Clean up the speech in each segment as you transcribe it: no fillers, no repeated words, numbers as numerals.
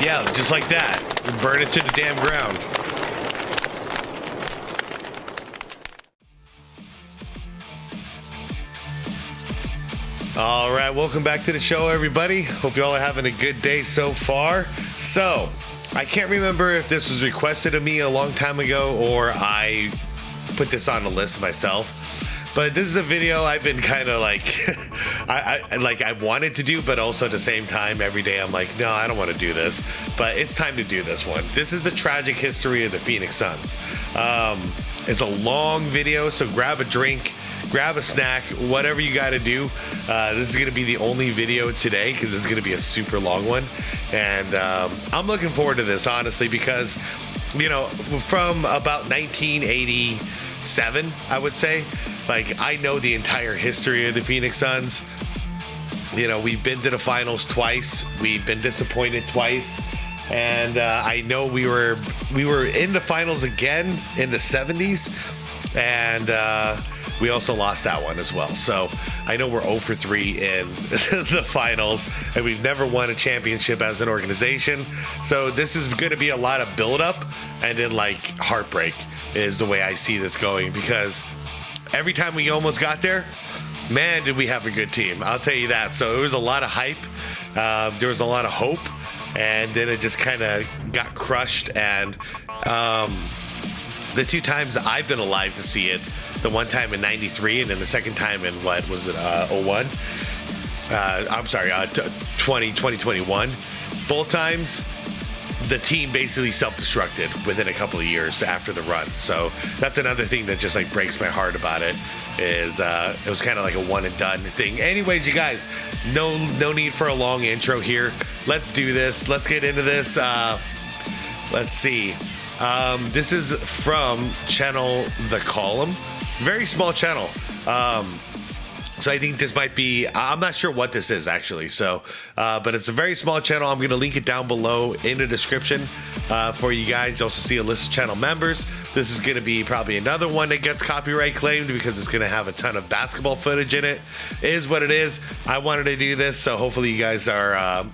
Yeah, just like that. Burn it to the damn ground. All right, welcome back to the show, everybody. Hope you all are having a good day so far. So, I can't remember if this was requested of me a long time ago or I put this on the list myself. But this is a video I've been kind of like, I wanted to do, but also at the same time, every day I'm like, no, I don't want to do this. But it's time to do this one. This is the tragic history of the Phoenix Suns. It's a long video, so grab a drink, grab a snack, whatever you got to do. This is going to be the only video today because this is going to be a super long one. And I'm looking forward to this, honestly, because, you know, from about 1987, I would say, like, I know the entire history of the Phoenix Suns. You know, we've been to the finals twice. We've been disappointed twice. And I know we were in the finals again in the 70s. And we also lost that one as well. So I know we're 0 for 3 in the finals, and we've never won a championship as an organization. So this is going to be a lot of buildup and then like heartbreak is the way I see this going, because every time we almost got there, man, did we have a good team. I'll tell you that. So it was a lot of hype. There was a lot of hope, and then it just kind of got crushed. And the two times I've been alive to see it, the one time in 93 and then the second time in, what was it, 01? I'm sorry, 2021. Both times, the team basically self-destructed within a couple of years after the run. So that's another thing that just like breaks my heart about it, is it was kind of like a one and done thing. Anyways, you guys, no need for a long intro here. Let's do this. Let's get into this. Let's see. This is from channel The Column. Very small channel. So I think this might be, I'm not sure what this is actually. So, but it's a very small channel. I'm going to link it down below in the description for you guys. You also see a list of channel members. This is going to be probably another one that gets copyright claimed because it's going to have a ton of basketball footage in it. It is what it is. I wanted to do this, so hopefully you guys are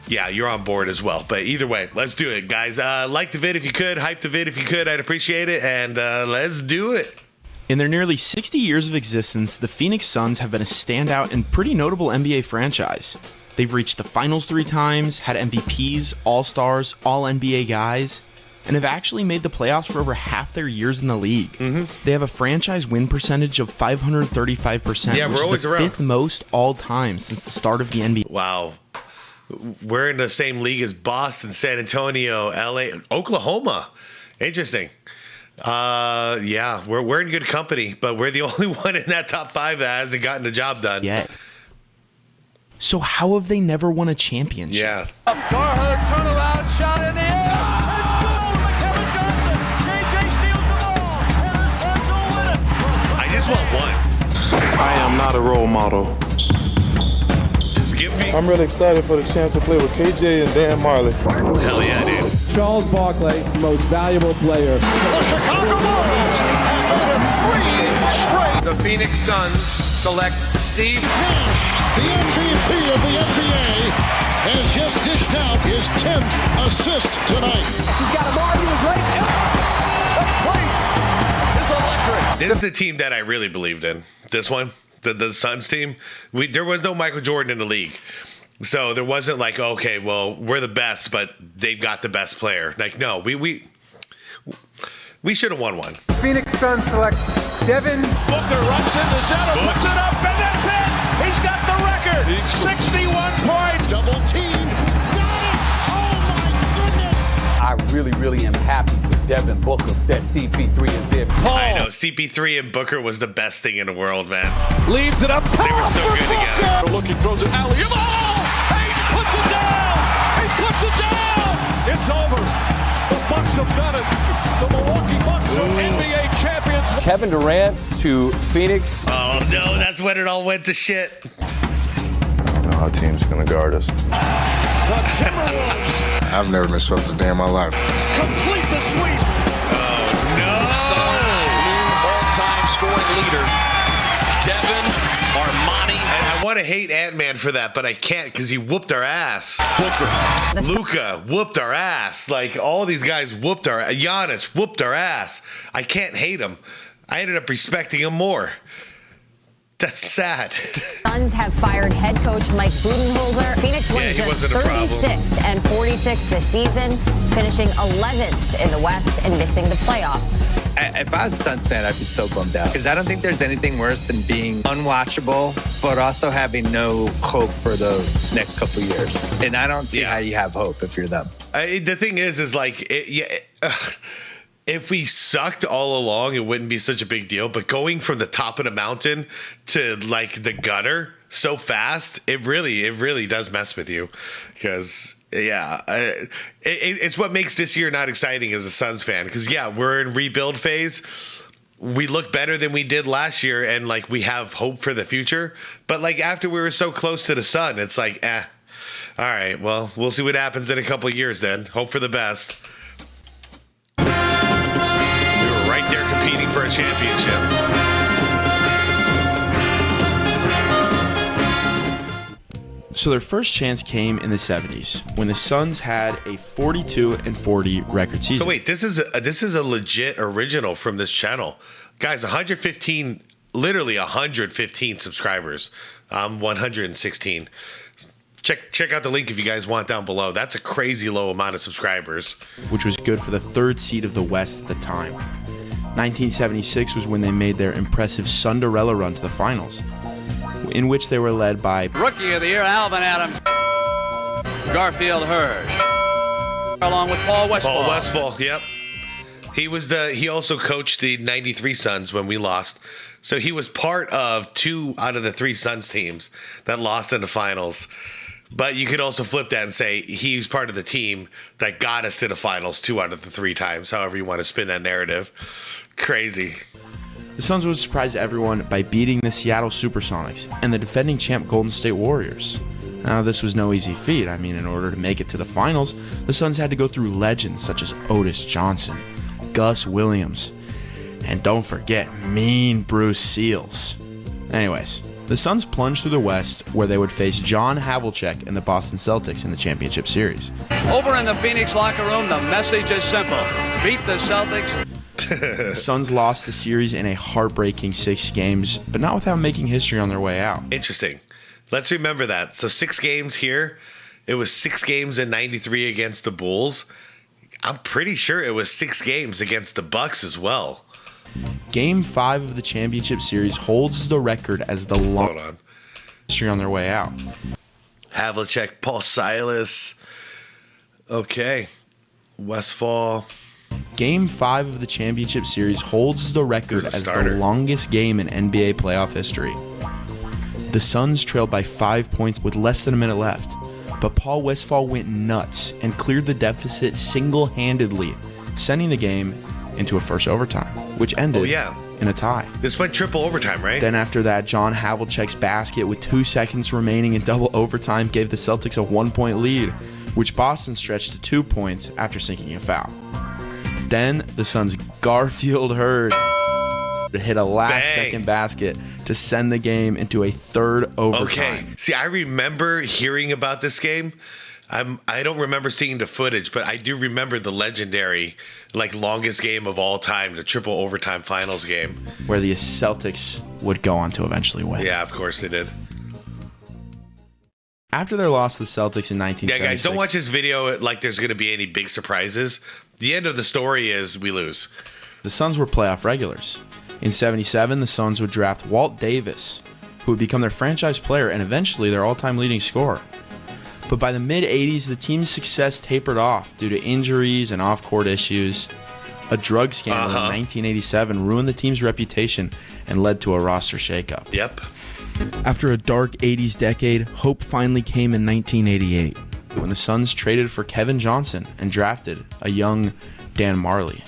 yeah, you're on board as well. But either way, let's do it, guys. Like the vid if you could, hype the vid if you could. I'd appreciate it, and let's do it. In their nearly 60 years of existence, the Phoenix Suns have been a standout and pretty notable NBA franchise. They've reached the finals 3 times, had MVPs, All-Stars, All-NBA guys, and have actually made the playoffs for over half their years in the league. They have a franchise win percentage of 535%, yeah, which we're is the around 5th most all-time since the start of the NBA. Wow. We're in the same league as Boston, San Antonio, LA, Oklahoma. Interesting. Yeah, we're in good company, but we're the only one in that top 5 that hasn't gotten the job done. Yeah. So how have they never won a championship? Yeah. Garherd turnaround shot in the air. It's good with Kevin Johnson. JJ steals the ball, and the Suns will win it. I just want one. I am not a role model. Just give me. I'm really excited for the chance to play with KJ and Dan Marley. Hell yeah, dude. Charles Barkley, most valuable player. The Chicago Bulls win 3 straight. The Phoenix Suns select Steve Nash, the MVP of the NBA, has just dished out his 10th assist tonight. He's got a mark in his right. The place is electric. This is the team that I really believed in. This one, the Suns team. There was no Michael Jordan in the league. So there wasn't like, okay, well, we're the best, but they've got the best player. Like, no, we should have won one. Phoenix Suns select Devin Booker runs into center, puts it up, and that's it. He's got the record. 61 points. Double team. Got it. Oh, my goodness. I really am happy for Devin Booker that CP3 is there. I know, CP3 and Booker was the best thing in the world, man. Leaves it up. They were so good together. Looking, throws it alley. Oh! He puts it down. He puts it down. It's over. The Bucks have done it. The Milwaukee Bucks are NBA champions. Kevin Durant to Phoenix. Oh, no, that's when it all went to shit. I don't know how teams are going to guard us. The Timberwolves I've never been swept a day in my life. complete the sweep. Suns new all-time scoring leader, Devin Armani I want to hate Ant-Man for that, but I can't because he whooped our ass. Luka whooped our ass. Like, all these guys whooped our... Giannis whooped our ass. I can't hate him. I ended up respecting him more. That's sad. Suns have fired head coach Mike Budenholzer. Phoenix went just 36 and 46 this season, finishing 11th in the West and missing the playoffs. If I was a Suns fan, I'd be so bummed out because I don't think there's anything worse than being unwatchable, but also having no hope for the next couple of years. And I don't see how you have hope if you're them. The thing is like, if we sucked all along, it wouldn't be such a big deal. But going from the top of the mountain to like the gutter so fast, it really does mess with you. Because it's what makes this year not exciting as a Suns fan. Because we're in rebuild phase. We look better than we did last year, and like we have hope for the future. But like after we were so close to the sun, it's like, all right, well, we'll see what happens in a couple of years. Then hope for the best. Right there competing for a championship. So their first chance came in the 70s when the Suns had a 42-40 record season. So wait, this is a legit original from this channel. Guys, 115, literally 115 subscribers. 116. Check out the link if you guys want down below. That's a crazy low amount of subscribers. Which was good for the third seed of the West at the time. 1976 was when they made their impressive Cinderella run to the finals, in which they were led by Rookie of the Year Alvin Adams, Garfield Hurd, along with Paul Westphal. Paul Westphal, yep. He also coached the 93 Suns when we lost. So he was part of 2 out of the 3 Suns teams that lost in the finals. But you could also flip that and say he's part of the team that got us to the finals 2 out of the 3 times, however you want to spin that narrative. Crazy. The Suns would surprise everyone by beating the Seattle Supersonics and the defending champ Golden State Warriors. Now, this was no easy feat. I mean, in order to make it to the finals, the Suns had to go through legends such as Otis Johnson, Gus Williams, and don't forget Mean Bruce Seals. Anyways, the Suns plunged through the West, where they would face John Havlicek and the Boston Celtics in the championship series. Over in the Phoenix locker room, the message is simple. Beat the Celtics. The Suns lost the series in a heartbreaking 6 games, but not without making history on their way out. Interesting. Let's remember that. So 6 games here. It was 6 games in 93 against the Bulls. I'm pretty sure it was 6 games against the Bucks as well. Game 5 of the championship series holds the record as the longest history on their way out. Havlicek, Paul Silas. Okay. Westphal. Game 5 of the championship series holds the record as the longest game in NBA playoff history. The Suns trailed by 5 points with less than a minute left, but Paul Westphal went nuts and cleared the deficit single-handedly, sending the game into a first overtime, which ended in a tie. This went triple overtime, right? Then after that, John Havlicek's basket with 2 seconds remaining in double overtime gave the Celtics a 1-point lead, which Boston stretched to 2 points after sinking a foul. Then the Suns' Garfield Hurd to hit a last-second basket to send the game into a third overtime. Okay. See, I remember hearing about this game. I don't remember seeing the footage, but I do remember the legendary, longest game of all time, the triple overtime finals game. Where the Celtics would go on to eventually win. Yeah, of course they did. After their loss to the Celtics in 1976... Yeah, guys, don't watch this video like there's going to be any big surprises. The end of the story is we lose. The Suns were playoff regulars. In 77, the Suns would draft Walt Davis, who would become their franchise player and eventually their all-time leading scorer. But by the mid-'80s, the team's success tapered off due to injuries and off-court issues. A drug scandal in 1987 ruined the team's reputation and led to a roster shakeup. Yep. After a dark 80s decade, hope finally came in 1988, when the Suns traded for Kevin Johnson and drafted a young Dan Marley.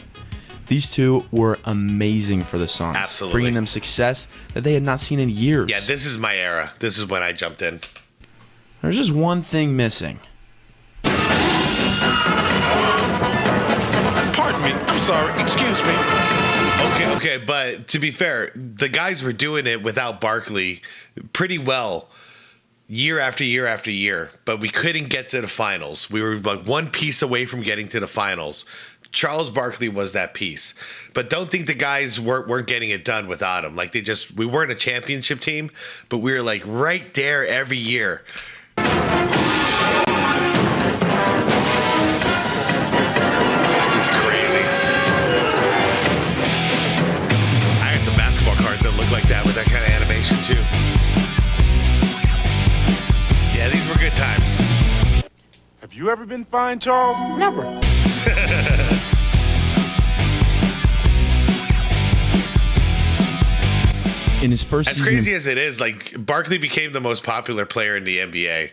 These two were amazing for the Suns, bringing them success that they had not seen in years. Yeah, this is my era. This is when I jumped in. There's just one thing missing. Pardon me. I'm sorry. Excuse me. Okay, but to be fair, the guys were doing it without Barkley pretty well year after year after year, but we couldn't get to the finals. We were like one piece away from getting to the finals. Charles Barkley was that piece, but don't think the guys weren't getting it done without him. Like we weren't a championship team, but we were like right there every year. It's crazy. I had some basketball cards that look like that with that kind of animation too. Yeah, these were good times. Have you ever been fine, Charles? Never. In his first as crazy as it is, like Barkley became the most popular player in the NBA.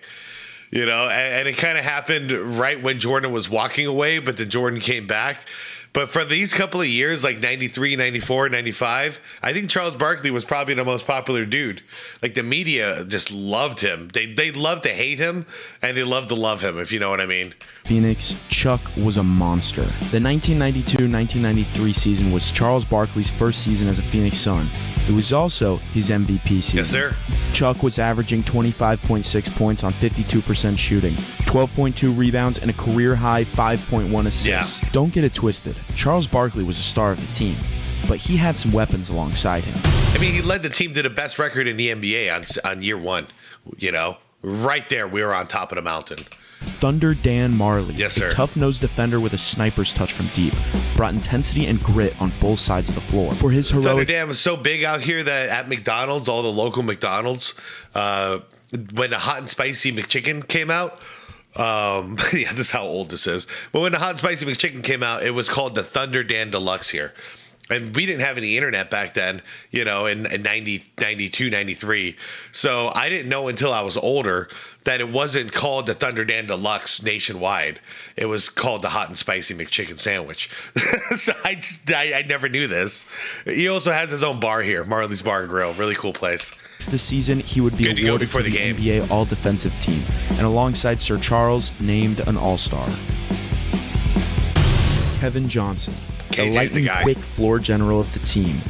You know, and it kind of happened right when Jordan was walking away, but then Jordan came back. But for these couple of years, like 93, 94, 95, I think Charles Barkley was probably the most popular dude. Like the media just loved him. They loved to hate him, and they loved to love him, if you know what I mean. Phoenix, Chuck was a monster. The 1992-1993 season was Charles Barkley's first season as a Phoenix Sun. It was also his MVP season. Yes, sir. Chuck was averaging 25.6 points on 52% shooting, 12.2 rebounds, and a career-high 5.1 assists. Yeah. Don't get it twisted. Charles Barkley was a star of the team, but he had some weapons alongside him. I mean, he led the team to the best record in the NBA on year one. You know, right there, we were on top of the mountain. Thunder Dan Marley, yes, sir. A tough-nosed defender with a sniper's touch from deep, brought intensity and grit on both sides of the floor. For his heroic... Thunder Dan was so big out here that at McDonald's, all the local McDonald's, when the hot and spicy McChicken came out, yeah, this is how old this is. But when the hot and spicy McChicken came out, it was called the Thunder Dan Deluxe here. And we didn't have any internet back then, you know, in 90, 92, 93. So I didn't know until I was older that it wasn't called the Thunder Dan Deluxe nationwide. It was called the Hot and Spicy McChicken Sandwich. So I never knew this. He also has his own bar here, Marley's Bar and Grill. Really cool place. This season, he would be awarded to the NBA All-Defensive Team, and alongside Sir Charles, named an All-Star. Kevin Johnson, the lightning quick floor general of the team,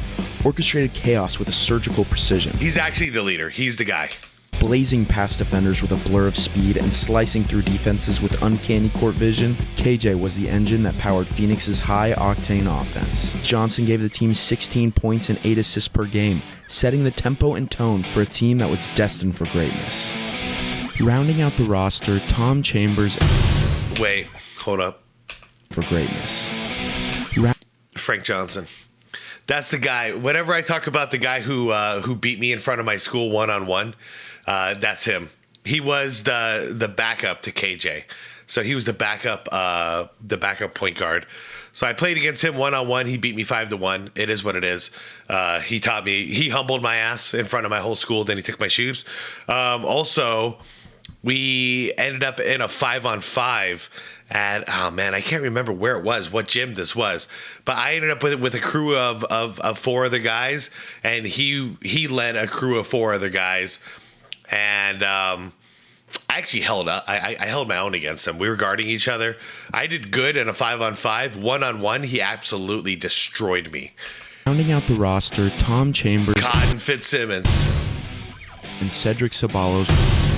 orchestrated chaos with a surgical precision. He's actually the leader. He's the guy. Blazing past defenders with a blur of speed and slicing through defenses with uncanny court vision, KJ was the engine that powered Phoenix's high-octane offense. Johnson gave the team 16 points and 8 assists per game, setting the tempo and tone for a team that was destined for greatness. Rounding out the roster, Tom Chambers... Wait, hold up. For greatness. Frank Johnson. That's the guy. Whenever I talk about the guy who beat me in front of my school one-on-one, that's him. He was the backup to KJ. So he was the backup point guard. So I played against him one-on-one. He beat me 5-1. It is what it is. He taught me. He humbled my ass in front of my whole school. Then he took my shoes. Also, we ended up in a 5-on-5 at, oh man, I can't remember where it was, what gym this was, but I ended up with a crew of 4 other guys, and he led a crew of 4 other guys, and I actually held up. I held my own against him. We were guarding each other. I did good in a 5-on-5. One-on-one, he absolutely destroyed me. Rounding out the roster, Tom Chambers, Cotton Fitzsimmons, and Cedric Ceballos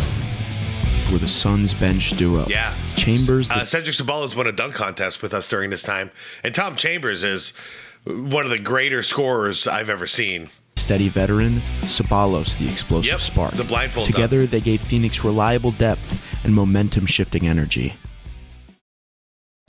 were the Suns bench duo. Yeah. Chambers. Cedric Ceballos won a dunk contest with us during this time. And Tom Chambers is one of the greater scorers I've ever seen. Steady veteran, Ceballos the explosive spark. The blindfold Together, dunk. They gave Phoenix reliable depth and momentum-shifting energy.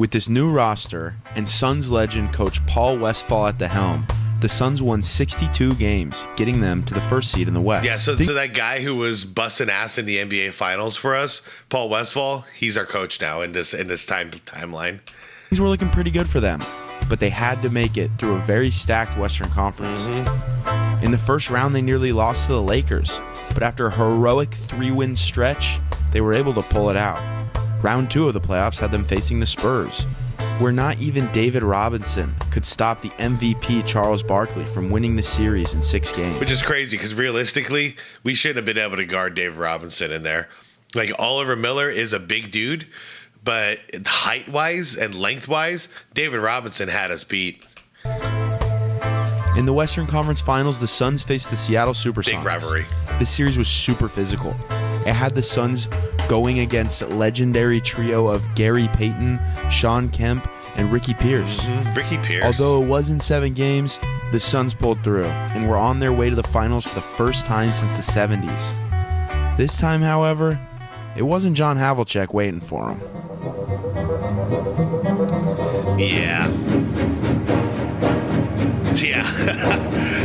With this new roster and Suns legend coach Paul Westphal at the helm, the Suns won 62 games, getting them to the first seed in the West. Yeah, so that guy who was busting ass in the NBA Finals for us, Paul Westphal, he's our coach now in this timeline. Things were looking pretty good for them, but they had to make it through a very stacked Western Conference. Mm-hmm. In the first round, they nearly lost to the Lakers, but after a heroic 3-win stretch, they were able to pull it out. Round 2 of the playoffs had them facing the Spurs, where not even David Robinson could stop the MVP Charles Barkley from winning the series in 6 games. Which is crazy, because realistically, we shouldn't have been able to guard David Robinson in there. Like, Oliver Miller is a big dude, but height-wise and length-wise, David Robinson had us beat. In the Western Conference Finals, the Suns faced the Seattle Supersonics. Big rivalry. This series was super physical. It had the Suns going against legendary trio of Gary Payton, Shawn Kemp, and Ricky Pierce. Ricky Pierce. Although it was in 7 games, the Suns pulled through and were on their way to the finals for the first time since the 70s. This time, however, it wasn't John Havlicek waiting for him. Yeah.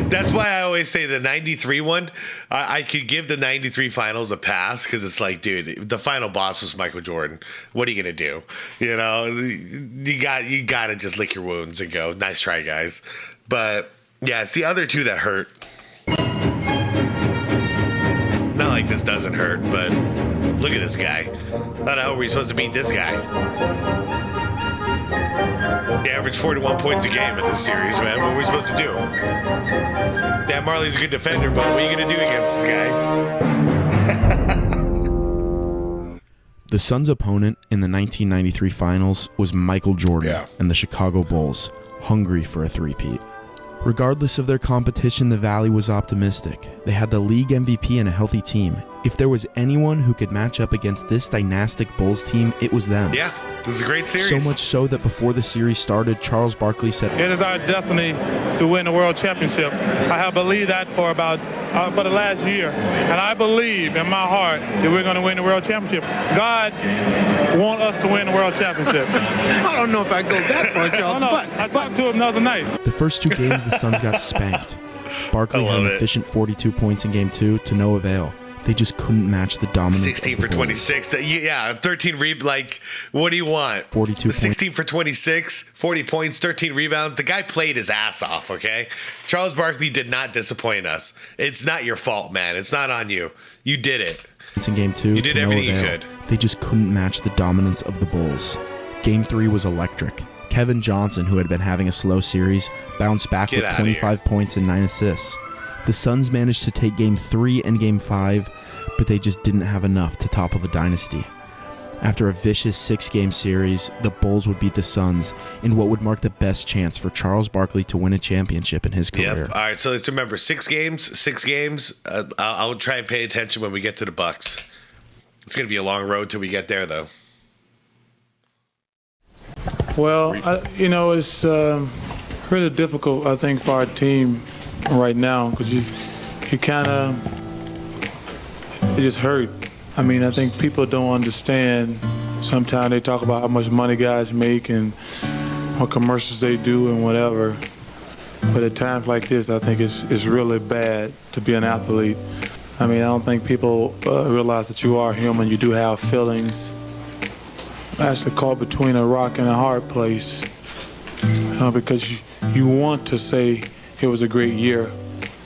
That's why I always say the 93 one, I could give the 93 finals a pass because it's like, dude, the final boss was Michael Jordan. What are you going to do? You know, you got to just lick your wounds and go, nice try, guys. But yeah, it's the other two that hurt. Not like this doesn't hurt, but look at this guy. How the hell are we supposed to beat this guy? They average 41 points a game in this series, man. What are we supposed to do? Yeah, Marley's a good defender, but what are you going to do against this guy? The Suns' opponent in the 1993 finals was Michael Jordan and the Chicago Bulls, hungry for a three-peat. Regardless of their competition, the Valley was optimistic. They had the league MVP and a healthy team. If there was anyone who could match up against this dynastic Bulls team, it was them. Yeah, it was a great series. So much so that before the series started, Charles Barkley said, "It is our destiny to win the World Championship." I have believed that for the last year, and I believe in my heart that we're going to win the World Championship. God wants us to win the World Championship. I don't know if I go that far, Charles. But I talked to him the other night. The first 2 games, the Suns got spanked. Barkley had an efficient 42 points in Game 2 to no avail. They just couldn't match the dominance. 16 for 26. 13 what do you want? 42 16 for 26, 40 points, 13 rebounds. The guy played his ass off, okay? Charles Barkley did not disappoint us. It's not your fault, man. It's not on you. You did it. In Game 2, you did everything you could. They just couldn't match the dominance of the Bulls. Game 3 was electric. Kevin Johnson, who had been having a slow series, bounced back with 25 points and 9 assists. The Suns managed to take Game 3 and Game 5, but they just didn't have enough to topple the dynasty. After a vicious 6-game series, the Bulls would beat the Suns in what would mark the best chance for Charles Barkley to win a championship in his career. Yep. All right, so let's remember 6 games. I'll try and pay attention when we get to the Bucks. It's going to be a long road till we get there, though. Well, it's really difficult, I think, for our team right now because you kind of, it just hurt. I mean, I think people don't understand. Sometimes they talk about how much money guys make and what commercials they do and whatever. But at times like this, I think it's really bad to be an athlete. I mean, I don't think people realize that you are human. You do have feelings. Actually caught between a rock and a hard place because you want to say it was a great year,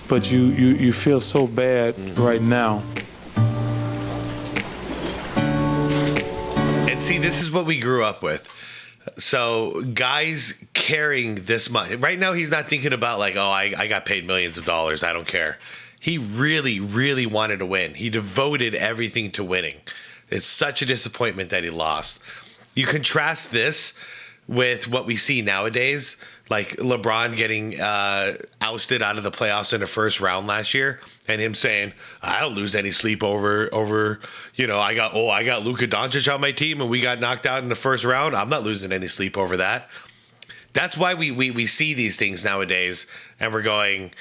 but you feel so bad right now. And see, this is what we grew up with. So guys carrying this much. Right now he's not thinking about like, oh, I got paid millions of dollars. I don't care. He really, really wanted to win. He devoted everything to winning. It's such a disappointment that he lost. You contrast this with what we see nowadays, like LeBron getting ousted out of the playoffs in the first round last year, and him saying, "I don't lose any sleep over I got Luka Doncic on my team and we got knocked out in the first round. I'm not losing any sleep over that." That's why we see these things nowadays, and we're going,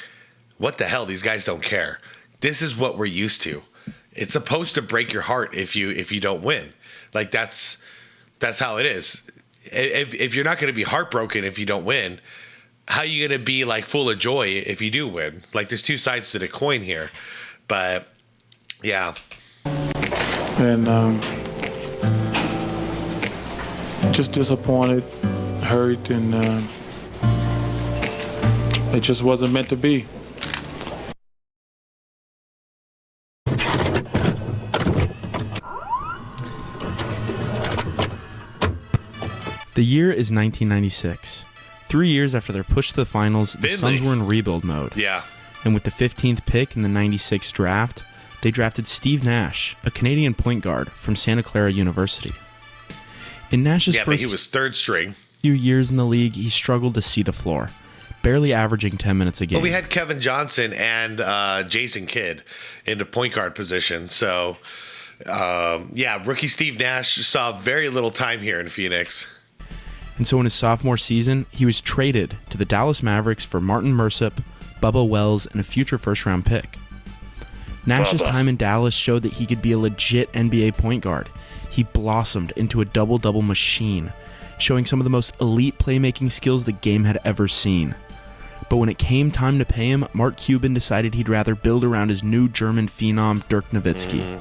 "What the hell? These guys don't care." This is what we're used to. It's supposed to break your heart if you don't win. Like that's how it is. If you're not going to be heartbroken if you don't win, how are you going to be like full of joy if you do win? Like there's 2 sides to the coin here. But yeah. And just disappointed, hurt, and it just wasn't meant to be. The year is 1996. 3 years after their push to the finals, the Suns were in rebuild mode. Yeah. And with the 15th pick in the 96 draft, they drafted Steve Nash, a Canadian point guard from Santa Clara University. In Nash's but he was third string. Few years in the league, he struggled to see the floor. barely averaging 10 minutes a game. Well, we had Kevin Johnson and Jason Kidd in the point guard position. So, rookie Steve Nash saw very little time here in Phoenix. And so in his sophomore season, he was traded to the Dallas Mavericks for Martin Millsap, Bubba Wells, and a future first-round pick. Nash's time in Dallas showed that he could be a legit NBA point guard. He blossomed into a double-double machine, showing some of the most elite playmaking skills the game had ever seen. But when it came time to pay him, Mark Cuban decided he'd rather build around his new German phenom, Dirk Nowitzki.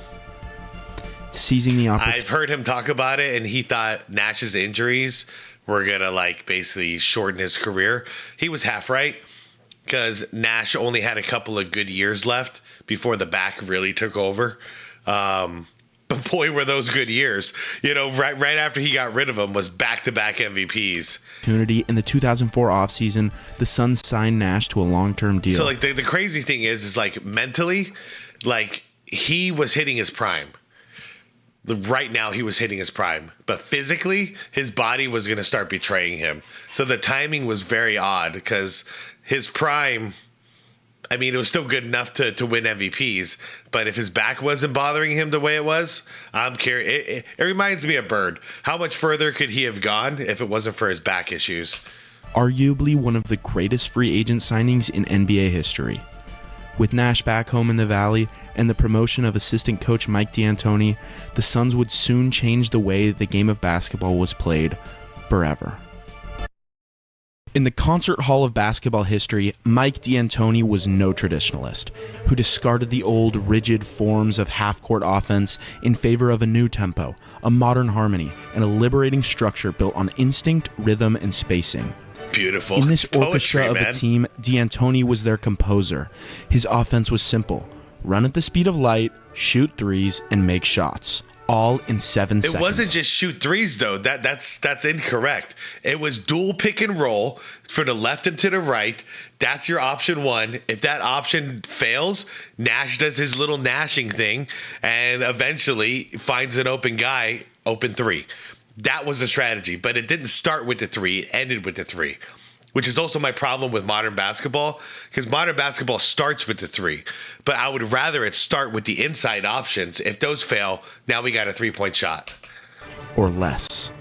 Seizing the opportunity. I've heard him talk about it, and he thought Nash's injuries were going to, basically shorten his career. He was half right, because Nash only had a couple of good years left before the back really took over. But boy, were those good years. Right after he got rid of him was back-to-back MVPs. In the 2004 offseason, the Suns signed Nash to a long-term deal. So, the crazy thing is mentally, he was hitting his prime. Right now, he was hitting his prime. But physically, his body was going to start betraying him. So the timing was very odd because his prime, it was still good enough to win MVPs. But if his back wasn't bothering him the way it was, I'm curious. It reminds me of Bird. How much further could he have gone if it wasn't for his back issues? Arguably one of the greatest free agent signings in NBA history. With Nash back home in the Valley and the promotion of assistant coach Mike D'Antoni, the Suns would soon change the way the game of basketball was played forever. In the concert hall of basketball history, Mike D'Antoni was no traditionalist, who discarded the old, rigid forms of half-court offense in favor of a new tempo, a modern harmony, and a liberating structure built on instinct, rhythm, and spacing. Beautiful. In this Poetry, orchestra of a team, D'Antoni was their composer. His offense was simple. Run at the speed of light, shoot threes, and make shots. All in 7 seconds. It wasn't just shoot threes, though. That's incorrect. It was dual pick and roll for the left and to the right. That's your option one. If that option fails, Nash does his little Nashing thing and eventually finds an open guy, open three. That was the strategy, but it didn't start with the three. It ended with the three, which is also my problem with modern basketball, because modern basketball starts with the three, but I would rather it start with the inside options. If those fail, now we got a three-point shot. Or less.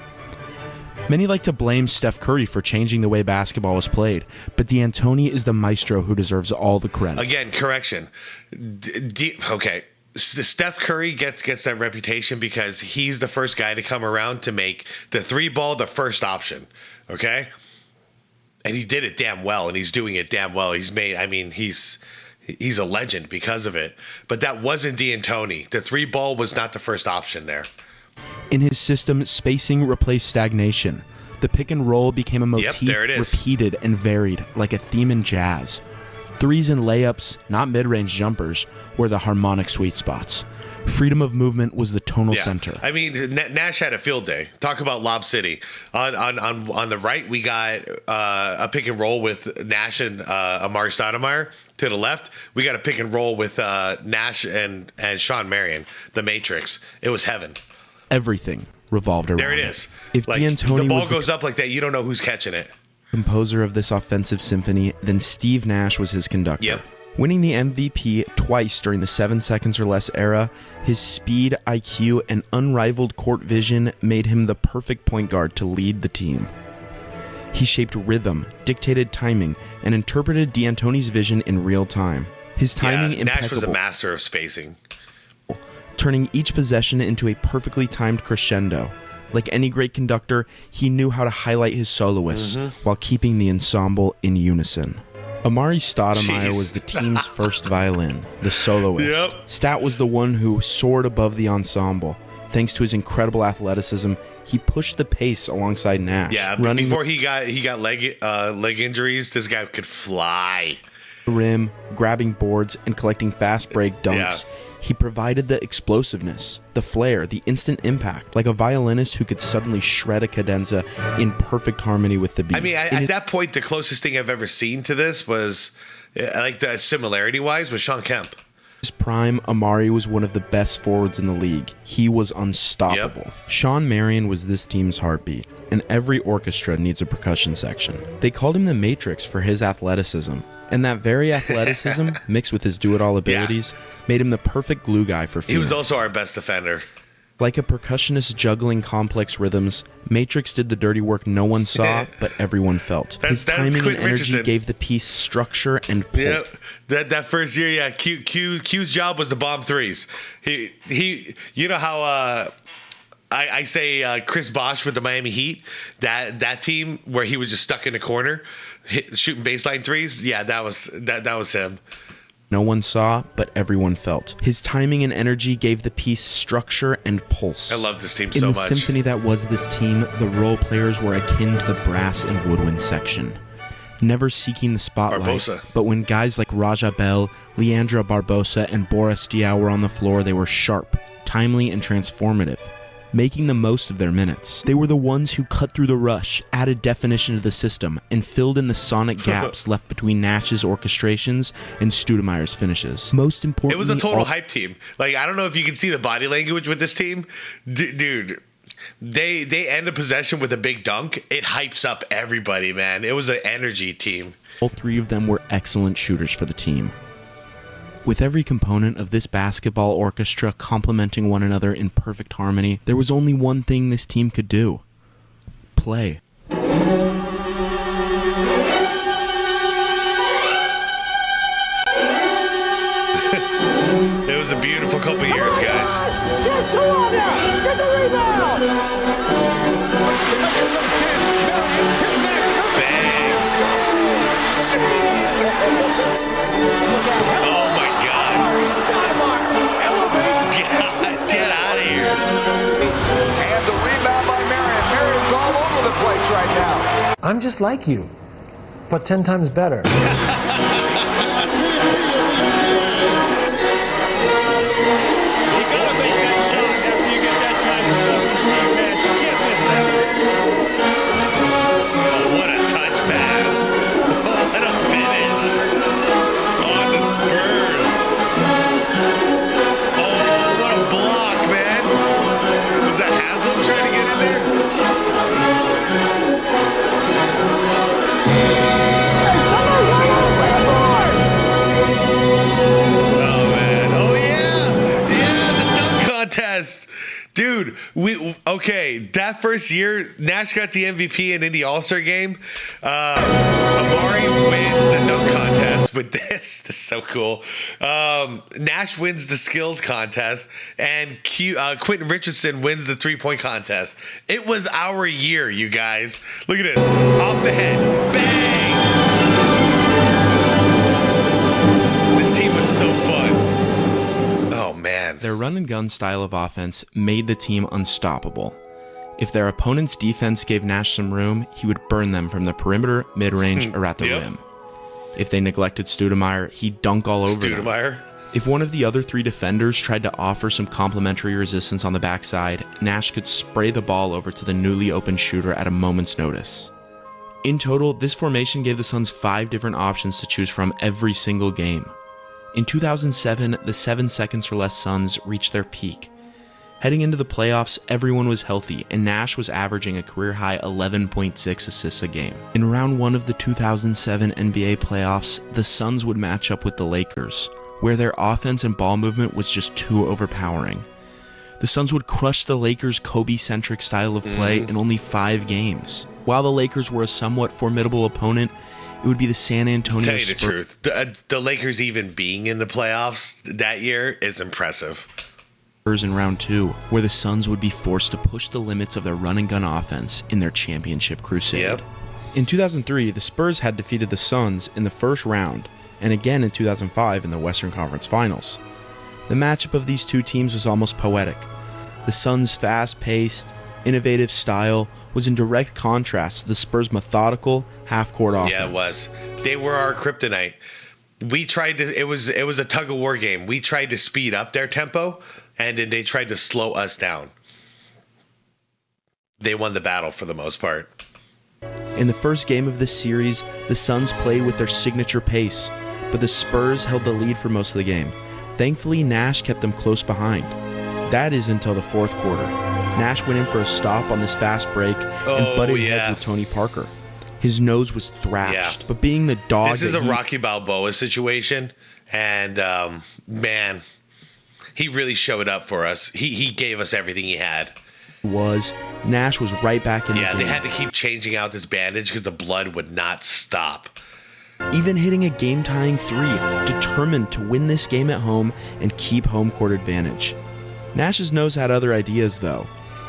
Many like to blame Steph Curry for changing the way basketball was played, but D'Antoni is the maestro who deserves all the credit. Again, correction. Okay. Steph Curry gets that reputation because he's the first guy to come around to make the three ball the first option. Okay? And he did it damn well, and he's doing it damn well. He's a legend because of it. But that wasn't D'Antoni. The three ball was not the first option there. In his system, spacing replaced stagnation. The pick and roll became a motif repeated and varied, like a theme in jazz. Threes and layups, not mid-range jumpers, were the harmonic sweet spots. Freedom of movement was the tonal center. Nash had a field day. Talk about Lob City. On the right, we got a pick and roll with Nash and Amari Stoudemire. To the left, we got a pick and roll with Nash and Sean Marion, the Matrix. It was heaven. Everything revolved around There it is. If D'Antoni the ball was goes up like that, you don't know who's catching it. Composer of this offensive symphony, then Steve Nash was his conductor. Yep. Winning the MVP twice during the 7 seconds or less era, his speed, IQ, and unrivaled court vision made him the perfect point guard to lead the team. He shaped rhythm, dictated timing, and interpreted D'Antoni's vision in real time. His timing impeccable. Nash was a master of spacing. Turning each possession into a perfectly timed crescendo. Like any great conductor, he knew how to highlight his soloists while keeping the ensemble in unison. Amari Stoudemire was the team's first violin, the soloist. Yep. Stat was the one who soared above the ensemble. Thanks to his incredible athleticism, he pushed the pace alongside Nash. Yeah, before he got leg injuries, this guy could fly. Rim, grabbing boards, and collecting fast break dunks. Yeah. He provided the explosiveness, the flair, the instant impact, like a violinist who could suddenly shred a cadenza in perfect harmony with the beat. I mean, at that point, the closest thing I've ever seen to this was, like the similarity-wise, was Shawn Kemp. His prime, Amari was one of the best forwards in the league. He was unstoppable. Yep. Sean Marion was this team's heartbeat, and every orchestra needs a percussion section. They called him the Matrix for his athleticism, and that very athleticism, mixed with his do-it-all abilities, made him the perfect glue guy for Phoenix. He was also our best defender. Like a percussionist juggling complex rhythms, Matrix did the dirty work no one saw, but everyone felt. His timing and energy gave the piece structure and pull. Yeah, that first year, Q's job was to bomb threes. He you know how I say Chris Bosh with the Miami Heat, that team where he was just stuck in a corner, shooting baseline threes. Yeah, that was him. No one saw, but everyone felt. His timing and energy gave the piece structure and pulse. I love this team so much. In the symphony that was this team, the role players were akin to the brass and woodwind section. Never seeking the spotlight, Barbosa. But when guys like Raja Bell, Leandra Barbosa, and Boris Diaw were on the floor, they were sharp, timely, and transformative, making the most of their minutes. They were the ones who cut through the rush, added definition to the system, and filled in the sonic gaps left between Nash's orchestrations and Studemeyer's finishes. Most importantly, it was a total hype team. Like, I don't know if you can see the body language with this team. Dude, they end a possession with a big dunk. It hypes up everybody, man. It was an energy team. All three of them were excellent shooters for the team. With every component of this basketball orchestra complementing one another in perfect harmony, there was only one thing this team could do: play. It was a beautiful couple years, guys. Just two of you! Get the rebound! Oh my God! Get out of here! And the rebound by Marion. Marion's all over the place right now. I'm just like you, but 10 times better. What a touch pass. What a finish. On the Spurs. Oh, what a block, man. Was that Haslam trying to get in there? Oh, man. Oh, yeah. Yeah, the dunk contest. Dude, that first year, Nash got the MVP in the All-Star game. Amari wins the dunk contest with this. This is so cool. Nash wins the skills contest, and Quentin Richardson wins the three-point contest. It was our year, you guys. Look at this. Off the head. Bang! This team was so fun. Oh, man. Their run-and-gun style of offense made the team unstoppable. If their opponent's defense gave Nash some room, he would burn them from the perimeter, mid-range, or at the rim. If they neglected Studemeyer, he'd dunk all over them. If one of the other three defenders tried to offer some complimentary resistance on the backside, Nash could spray the ball over to the newly open shooter at a moment's notice. In total, this formation gave the Suns 5 different options to choose from every single game. In 2007, the 7 seconds or less Suns reached their peak. Heading into the playoffs, everyone was healthy, and Nash was averaging a career-high 11.6 assists a game. In round 1 of the 2007 NBA playoffs, the Suns would match up with the Lakers, where their offense and ball movement was just too overpowering. The Suns would crush the Lakers' Kobe-centric style of play in only 5 games. While the Lakers were a somewhat formidable opponent, it would be the San Antonio Tell you the truth, the Lakers even being in the playoffs that year is impressive. In round 2, where the Suns would be forced to push the limits of their run-and-gun offense in their championship crusade. In 2003, the Spurs had defeated the Suns in the first round, and again in 2005 in the Western Conference Finals. The matchup of these two teams was almost poetic. The Suns' fast-paced, innovative style was in direct contrast to the Spurs' methodical, half-court offense. Yeah, it was. They were our kryptonite. We tried to. It was a tug-of-war game. We tried to speed up their tempo, and then they tried to slow us down. They won the battle for the most part. In the first game of this series, the Suns played with their signature pace, but the Spurs held the lead for most of the game. Thankfully, Nash kept them close behind. That is until the fourth quarter. Nash went in for a stop on this fast break and butted heads with Tony Parker. His nose was thrashed, but being the dog... This is a Rocky Balboa situation, and man, he really showed up for us. He gave us everything he had. Nash was right back in the game. They had to keep changing out this bandage because the blood would not stop. Even hitting a game-tying 3, determined to win this game at home and keep home court advantage. Nash's nose had other ideas, though.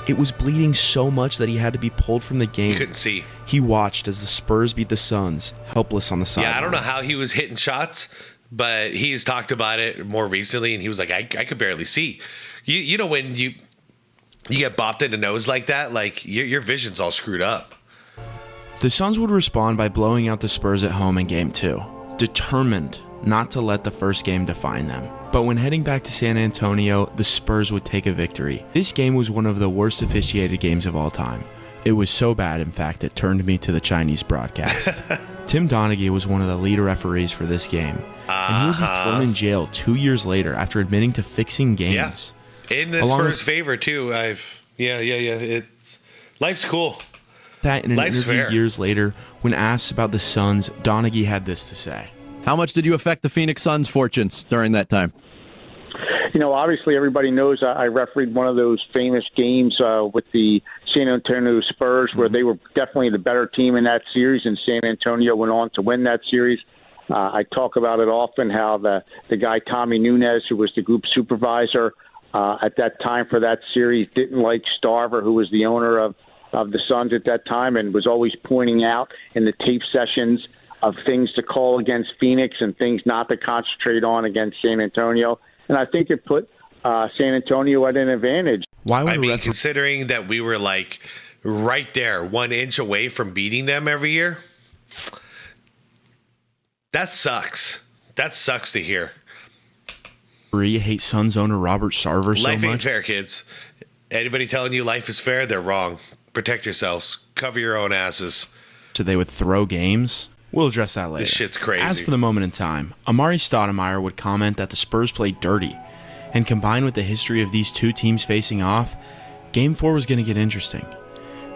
It was bleeding so much that he had to be pulled from the game. He couldn't see. He watched as the Spurs beat the Suns, helpless on the sideline. Yeah, I don't know how he was hitting shots, but he's talked about it more recently, and he was like, I could barely see. You know when you get bopped in the nose like that, like your vision's all screwed up. The Suns would respond by blowing out the Spurs at home in Game 2, determined not to let the first game define them. But when heading back to San Antonio, the Spurs would take a victory. This game was one of the worst officiated games of all time. It was so bad, in fact, it turned me to the Chinese broadcast. Tim Donaghy was one of the lead referees for this game, and he would be thrown in jail 2 years later after admitting to fixing games. Yeah. In the Spurs' favor, too. It's life's cool. That in an interview years later, when asked about the Suns, Donaghy had this to say. How much did you affect the Phoenix Suns' fortunes during that time? You know, obviously everybody knows I refereed one of those famous games with the San Antonio Spurs where they were definitely the better team in that series, and San Antonio went on to win that series. I talk about it often how the guy Tommy Nunez, who was the group supervisor at that time for that series, didn't like Starver, who was the owner of the Suns at that time, and was always pointing out in the tape sessions of things to call against Phoenix and things not to concentrate on against San Antonio. And I think it put San Antonio at an advantage. Considering that we were like right there, 1 inch away from beating them every year, that sucks. That sucks to hear. You hate Suns owner Robert Sarver so much? Life ain't fair, kids. Anybody telling you life is fair, they're wrong. Protect yourselves. Cover your own asses. So they would throw games? We'll address that later. This shit's crazy. As for the moment in time, Amari Stoudemire would comment that the Spurs played dirty, and combined with the history of these two teams facing off, Game 4 was going to get interesting.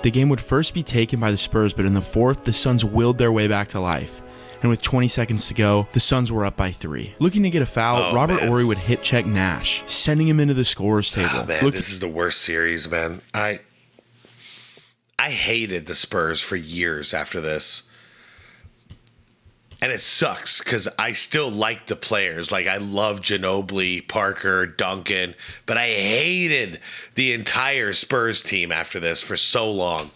The game would first be taken by the Spurs, but in the fourth, the Suns willed their way back to life. And with 20 seconds to go, the Suns were up by 3. Looking to get a foul, Robert Horry would hip check Nash, sending him into the scorer's table. This is the worst series, man. I hated the Spurs for years after this. And it sucks because I still like the players. Like, I love Ginobili, Parker, Duncan, but I hated the entire Spurs team after this for so long.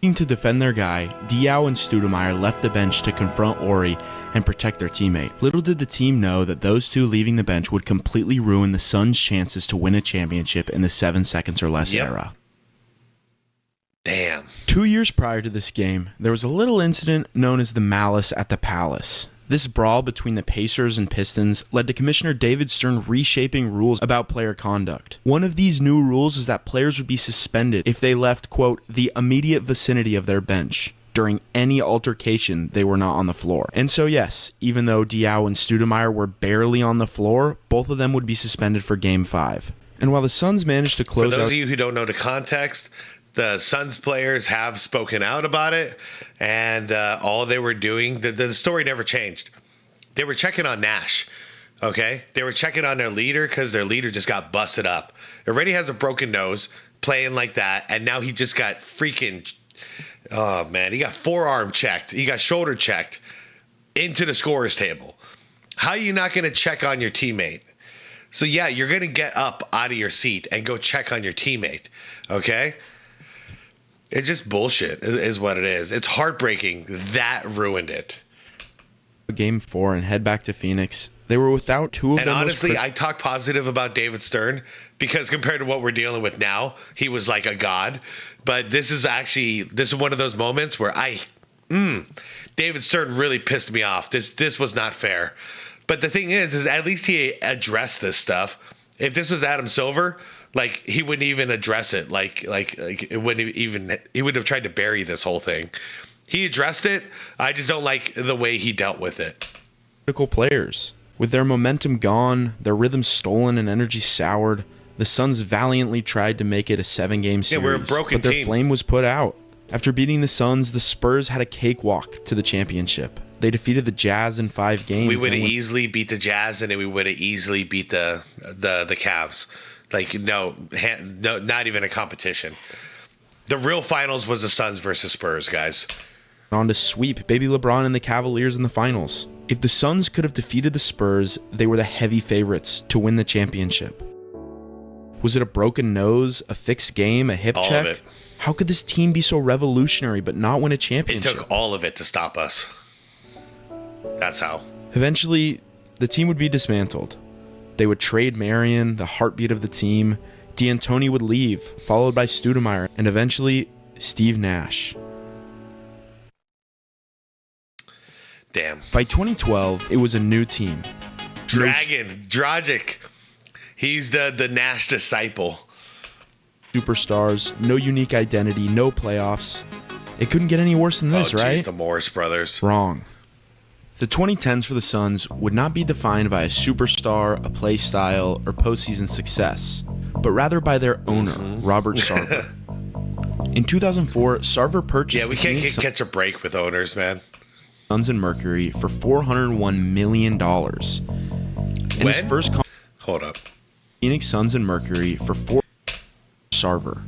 To defend their guy, Diaw and Stoudemire left the bench to confront Horry and protect their teammate. Little did the team know that those two leaving the bench would completely ruin the Suns' chances to win a championship in the 7 seconds or less era. Damn. 2 years prior to this game, there was a little incident known as the Malice at the Palace. This brawl between the Pacers and Pistons led to Commissioner David Stern reshaping rules about player conduct. One of these new rules is that players would be suspended if they left, quote, the immediate vicinity of their bench during any altercation they were not on the floor. And so yes, even though Diaw and Stoudemire were barely on the floor, both of them would be suspended for Game 5. And while the Suns managed to close out... For those of you who don't know the context, the Suns players have spoken out about it, and all they were doing, the story never changed. They were checking on Nash, okay? They were checking on their leader because their leader just got busted up. Already has a broken nose, playing like that, and now he just got freaking, oh man, he got forearm checked. He got shoulder checked into the scorer's table. How are you not going to check on your teammate? So yeah, you're going to get up out of your seat and go check on your teammate, okay? It's just bullshit is what it is. It's heartbreaking. That ruined it. Game 4 and head back to Phoenix. They were without two of them. And honestly, I talk positive about David Stern because compared to what we're dealing with now, he was like a god. But this is one of those moments where David Stern really pissed me off. This was not fair. But the thing is at least he addressed this stuff. If this was Adam Silver, like, he wouldn't even address it. Like it wouldn't even, he would have tried to bury this whole thing. He addressed it. I just don't like the way he dealt with it. Critical players. With their momentum gone, their rhythm stolen, and energy soured, the Suns valiantly tried to make it a 7-game series. Yeah, we're a broken but their team. flame was put out. After beating the Suns, the Spurs had a cakewalk to the championship. They defeated the Jazz in 5 games. We would have easily beat the Jazz, and then we would have easily beat the Cavs. Like, no, not even a competition. The real finals was the Suns versus Spurs, guys. On to sweep baby LeBron and the Cavaliers in the finals. If the Suns could have defeated the Spurs, they were the heavy favorites to win the championship. Was it a broken nose, a fixed game, a hip All check? of it. How could this team be so revolutionary but not win a It championship? took all of it to stop us. That's how. Eventually, the team would be dismantled. They would trade Marion, the heartbeat of the team. D'Antoni would leave, followed by Stoudemire, and eventually Steve Nash. Damn. By 2012, it was a new team. Dragic. He's the Nash disciple. Superstars, no unique identity, no playoffs. It couldn't get any worse than this, right? Geez, the Morris brothers. Wrong. The 2010s for the Suns would not be defined by a superstar, a play style, or postseason success, but rather by their owner, Robert Sarver. In 2004, Sarver purchased we can't catch a break with owners, man. Suns and Mercury for $401 million. And his first Hold up. Phoenix Suns and Mercury for Sarver.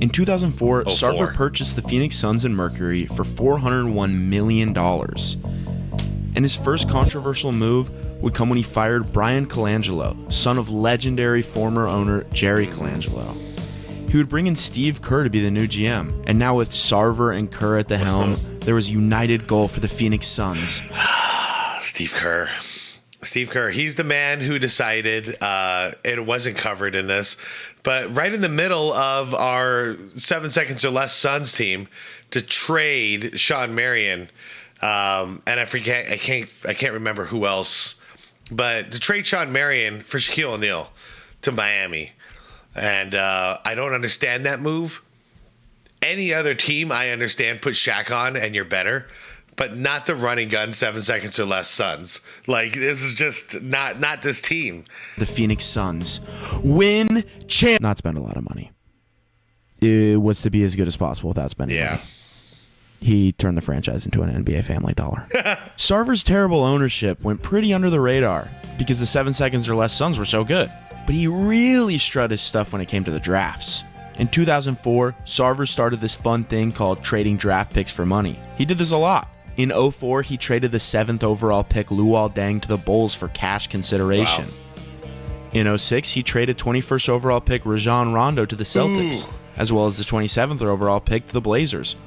In 2004, Sarver purchased the Phoenix Suns and Mercury for $401 million. And his first controversial move would come when he fired Brian Colangelo, son of legendary former owner Jerry Colangelo. He would bring in Steve Kerr to be the new GM. And now with Sarver and Kerr at the helm, there was a united goal for the Phoenix Suns. Steve Kerr. He's the man who decided, it wasn't covered in this, but right in the middle of our 7 seconds or less Suns team to trade Sean Marion. And I can't remember who else, but to trade Sean Marion for Shaquille O'Neal to Miami. And I don't understand that move. Any other team I understand put Shaq on and you're better, but not the running gun 7 seconds or less Suns. Like, this is just not this team. The Phoenix Suns win champ. Not spend a lot of money. It was to be as good as possible without spending money. He turned the franchise into an NBA Family Dollar. Sarver's terrible ownership went pretty under the radar because the 7 seconds or less Suns were so good. But he really strut his stuff when it came to the drafts. In 2004, Sarver started this fun thing called trading draft picks for money. He did this a lot. In 2004, he traded the 7th overall pick Luol Deng to the Bulls for cash consideration. Wow. In 2006, he traded 21st overall pick Rajon Rondo to the Celtics, as well as the 27th overall pick to the Blazers,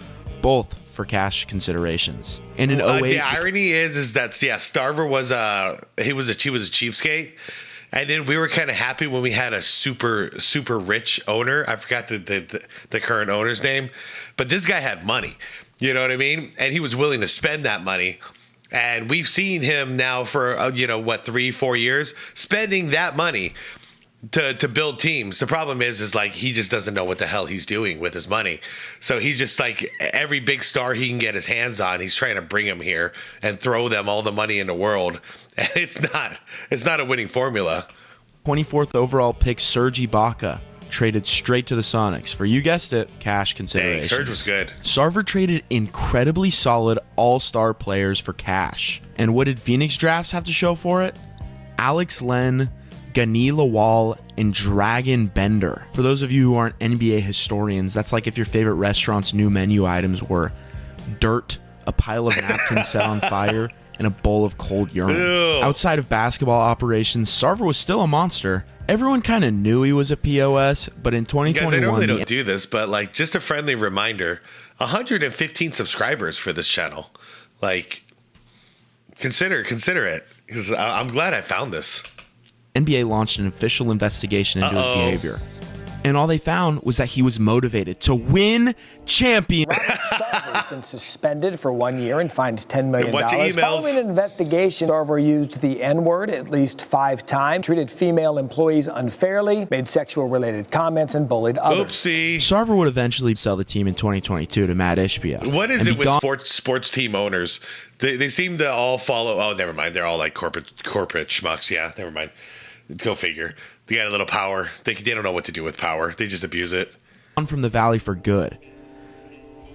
both for cash considerations. And in 2008, the irony is that Sarver was a cheapskate. And then we were kind of happy when we had a super rich owner. I forgot the current owner's name, but this guy had money. You know what I mean? And he was willing to spend that money. And we've seen him now for 3-4 years spending that money to build teams. The problem is like he just doesn't know what the hell he's doing with his money. So he's just like every big star he can get his hands on, he's trying to bring them here and throw them all the money in the world. And it's not a winning formula. 24th overall pick Serge Ibaka traded straight to the Sonics for, you guessed it, cash consideration. Serge was good. Sarver traded incredibly solid all-star players for cash. And what did Phoenix drafts have to show for it? Alex Len, Gani Lawal, and Dragon Bender. For those of you who aren't NBA historians, that's like if your favorite restaurant's new menu items were dirt, a pile of napkins set on fire, and a bowl of cold urine. Ew. Outside of basketball operations, Sarver was still a monster. Everyone kind of knew he was a POS, but in 2021... Guys, I normally don't do this, but like just a friendly reminder, 115 subscribers for this channel. Like, consider it, because I'm glad I found this. NBA launched an official investigation into his behavior. And all they found was that he was motivated to win champions. Sarver has been suspended for 1 year and fined $10 million. Emails. Following an investigation, Sarver used the N-word at least 5 times, treated female employees unfairly, made sexual-related comments, and bullied others. Oopsie. Sarver would eventually sell the team in 2022 to Matt Ishbia. What is it with sports team owners? They seem to all follow. Oh, never mind. They're all like corporate schmucks. Yeah, never mind. Go figure. They got a little power. They don't know what to do with power. They just abuse it. On from the valley for good.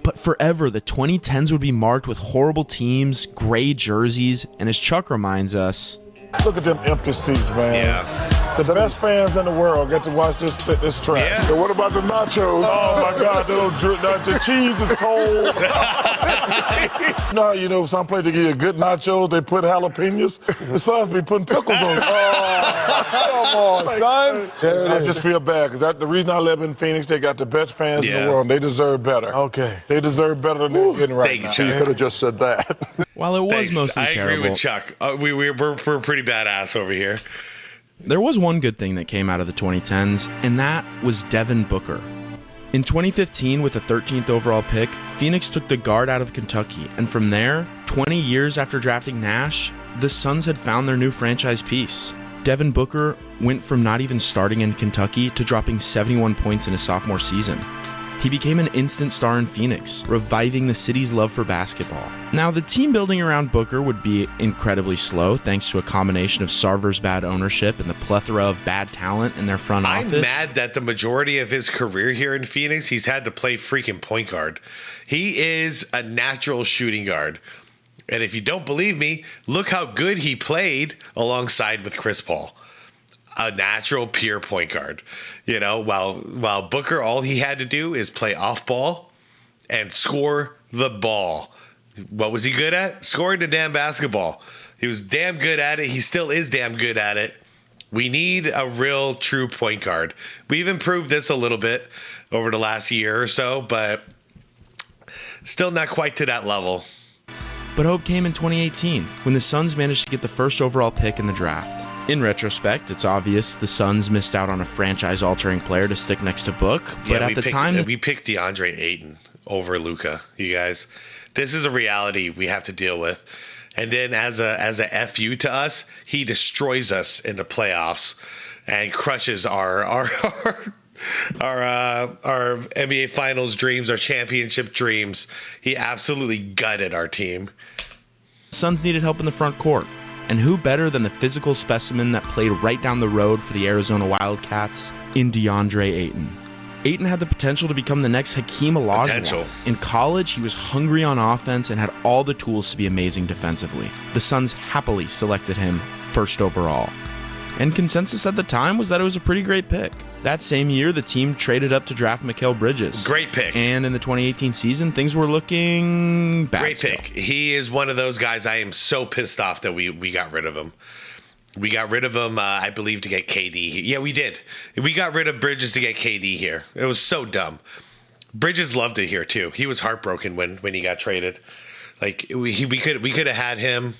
But forever, the 2010s would be marked with horrible teams, gray jerseys, and as Chuck reminds us, look at them empty seats, man. Yeah. The best fans in the world get to watch this track. Yeah. And what about the nachos? Oh my God, the cheese is cold. No, you know, some place to give you good nachos, they put jalapenos. The Suns be putting pickles on it. Come on, Suns. I just feel bad because the reason I live in Phoenix, they got the best fans in the world. And they deserve better. Okay. They deserve better than they're getting right now. You could have just said that. While it was mostly terrible. I agree with Chuck. We're pretty badass over here. There was one good thing that came out of the 2010s, and that was Devin Booker. In 2015, with the 13th overall pick, Phoenix took the guard out of Kentucky, and from there, 20 years after drafting Nash, the Suns had found their new franchise piece. Devin Booker went from not even starting in Kentucky to dropping 71 points in his sophomore season. He became an instant star in Phoenix, reviving the city's love for basketball. Now, the team building around Booker would be incredibly slow thanks to a combination of Sarver's bad ownership and the plethora of bad talent in their front office. I'm mad that the majority of his career here in Phoenix, he's had to play freaking point guard. He is a natural shooting guard. And if you don't believe me, look how good he played alongside with Chris Paul. A natural pure point guard, you know, while Booker, all he had to do is play off ball and score the ball. What was he good at? Scoring the damn basketball. He was damn good at it. He still is damn good at it. We need a real true point guard. We've improved this a little bit over the last year or so, but still not quite to that level. But hope came in 2018 when the Suns managed to get the first overall pick in the draft. In retrospect, it's obvious the Suns missed out on a franchise-altering player to stick next to Book, but at the time... We picked DeAndre Ayton over Luka, you guys. This is a reality we have to deal with. And then as a FU to us, he destroys us in the playoffs and crushes our NBA Finals dreams, our championship dreams. He absolutely gutted our team. Suns needed help in the front court. And who better than the physical specimen that played right down the road for the Arizona Wildcats in DeAndre Ayton? Ayton had the potential to become the next Hakeem Olajuwon. In college, he was hungry on offense and had all the tools to be amazing defensively. The Suns happily selected him first overall. And consensus at the time was that it was a pretty great pick. That same year, the team traded up to draft Mikal Bridges. Great pick. And in the 2018 season, things were looking bad. Great pick. He is one of those guys I am so pissed off that we got rid of him. We got rid of him, I believe, to get KD. Yeah, we did. We got rid of Bridges to get KD here. It was so dumb. Bridges loved it here, too. He was heartbroken when he got traded. Like, we could have had him.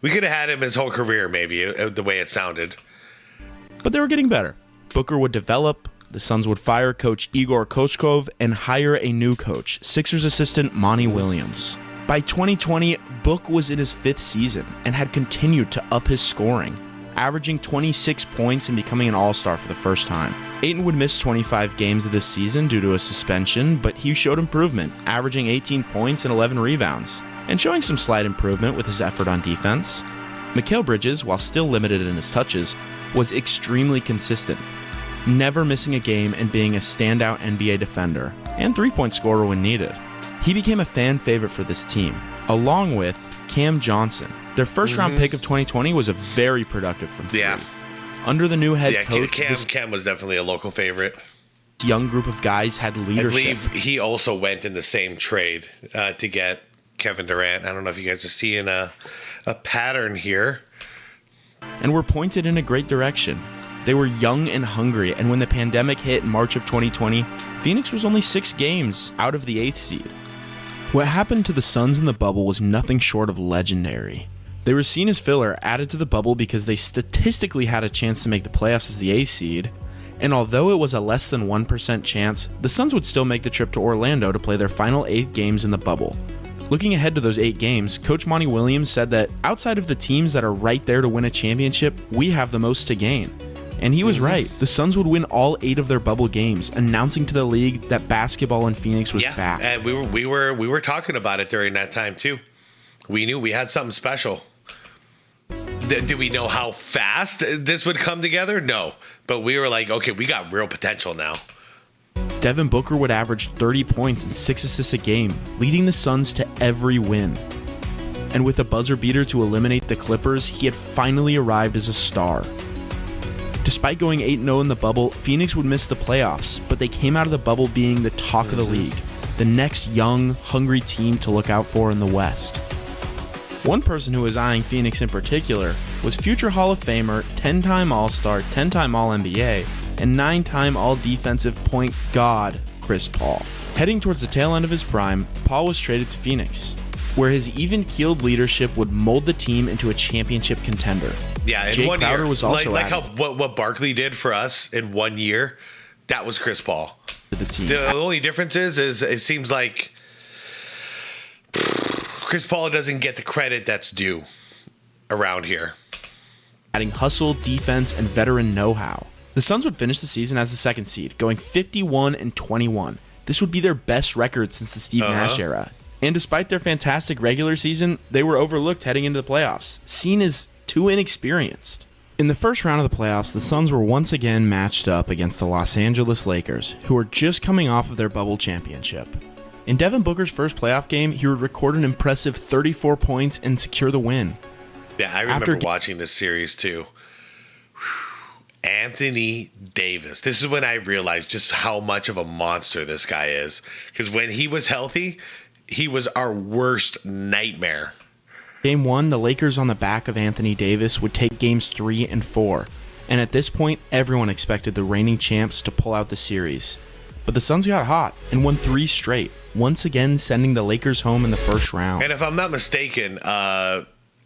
We could have had him his whole career, maybe, the way it sounded. But they were getting better. Booker would develop, the Suns would fire coach Igor Kochkov and hire a new coach, Sixers assistant Monty Williams. By 2020, Book was in his 5th season and had continued to up his scoring, averaging 26 points and becoming an all-star for the first time. Ayton would miss 25 games of this season due to a suspension, but he showed improvement, averaging 18 points and 11 rebounds, and showing some slight improvement with his effort on defense. Mikal Bridges, while still limited in his touches, was extremely consistent, never missing a game and being a standout NBA defender and three-point scorer when needed. He became a fan favorite for this team, along with Cam Johnson. Their first-round pick of 2020 was a very productive from three. Yeah. Under the new head coach, Cam was definitely a local favorite. This young group of guys had leadership. I believe he also went in the same trade to get Kevin Durant. I don't know if you guys are seeing a pattern here. And were pointed in a great direction. They were young and hungry, and when the pandemic hit in March of 2020, Phoenix was only 6 games out of the 8th seed. What happened to the Suns in the bubble was nothing short of legendary. They were seen as filler, added to the bubble because they statistically had a chance to make the playoffs as the 8th seed, And although it was a less than 1% chance, the Suns would still make the trip to Orlando to play their final 8 games in the bubble. Looking ahead to those 8 games, Coach Monty Williams said that outside of the teams that are right there to win a championship, we have the most to gain. And he was right. The Suns would win all 8 of their bubble games, announcing to the league that basketball in Phoenix was back. And we were talking about it during that time too. We knew we had something special. Did we know how fast this would come together? No. But we were like, okay, we got real potential now. Devin Booker would average 30 points and 6 assists a game, leading the Suns to every win. And with a buzzer beater to eliminate the Clippers, he had finally arrived as a star. Despite going 8-0 in the bubble, Phoenix would miss the playoffs, but they came out of the bubble being the talk of the league, the next young, hungry team to look out for in the West. One person who was eyeing Phoenix in particular was future Hall of Famer, 10-time All-Star, 10-time All-NBA, and 9-time All-Defensive Point God, Chris Paul. Heading towards the tail end of his prime, Paul was traded to Phoenix, where his even-keeled leadership would mold the team into a championship contender. Yeah, in Jay 1 Crowder year. was also like how what Barkley did for us in 1 year, that was Chris Paul. The team. The only difference is it seems like Chris Paul doesn't get the credit that's due around here. Adding hustle, defense, and veteran know-how. The Suns would finish the season as the 2nd seed, going 51-21. This would be their best record since the Steve Nash era. And despite their fantastic regular season, they were overlooked heading into the playoffs, seen as too inexperienced. In the first round of the playoffs, the Suns were once again matched up against the Los Angeles Lakers, who were just coming off of their bubble championship. In Devin Booker's first playoff game, he would record an impressive 34 points and secure the win. Yeah, I remember watching this series too. Anthony Davis. This is when I realized just how much of a monster this guy is. Because when he was healthy, he was our worst nightmare. Game 1, the Lakers on the back of Anthony Davis would take games 3 and 4. And at this point, everyone expected the reigning champs to pull out the series. But the Suns got hot and won 3 straight, once again sending the Lakers home in the first round. And if I'm not mistaken,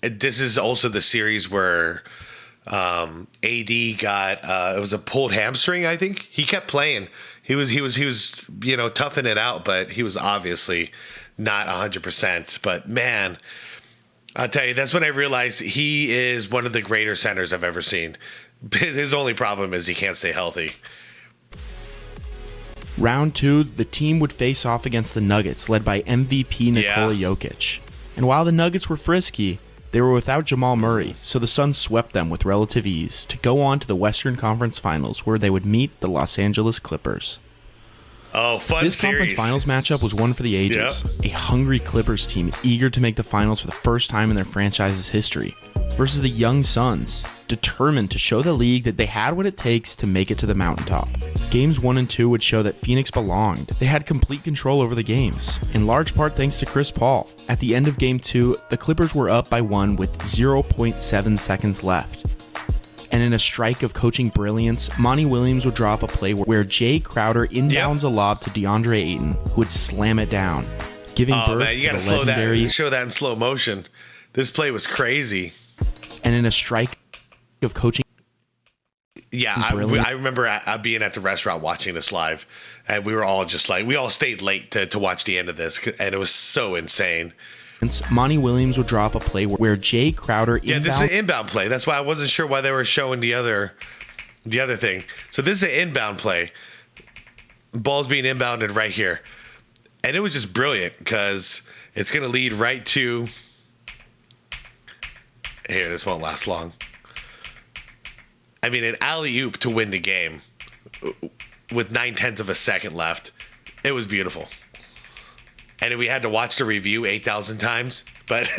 this is also the series where AD got it was a pulled hamstring. I think he kept playing. He was toughing it out, but he was obviously not 100%. But man, I'll tell you, that's when I realized he is one of the greater centers I've ever seen. His only problem is he can't stay healthy. Round 2, the team would face off against the Nuggets, led by MVP Nikola Jokic. And while the Nuggets were frisky, they were without Jamal Murray, so the Suns swept them with relative ease to go on to the Western Conference Finals, where they would meet the Los Angeles Clippers. Oh, fun This series. conference finals matchup was one for the ages. A hungry Clippers team eager to make the finals for the first time in their franchise's history, versus the young Suns, determined to show the league that they had what it takes to make it to the mountaintop. Games 1 and 2 would show that Phoenix belonged. They had complete control over the games, in large part thanks to Chris Paul. At the end of Game 2, the Clippers were up by 1 with 0.7 seconds left. And in a strike of coaching brilliance, Monty Williams would draw up a play where Jay Crowder inbounds a lob to DeAndre Ayton, who would slam it down, giving birth man, you gotta to the slow legendary... that, show that in slow motion. This play was crazy. And in a strike of coaching... Yeah, I remember being at the restaurant watching this live, and we were all just like, we all stayed late to watch the end of this, and it was so insane. Monty Williams would drop a play where Jay Crowder this is an inbound play. That's why I wasn't sure why they were showing the other thing. So this is an inbound play. Ball's being inbounded right here. And it was just brilliant because it's going to lead right to... Here, this won't last long. I mean, an alley-oop to win the game with 0.9 of a second left. It was beautiful. And we had to watch the review 8,000 times, but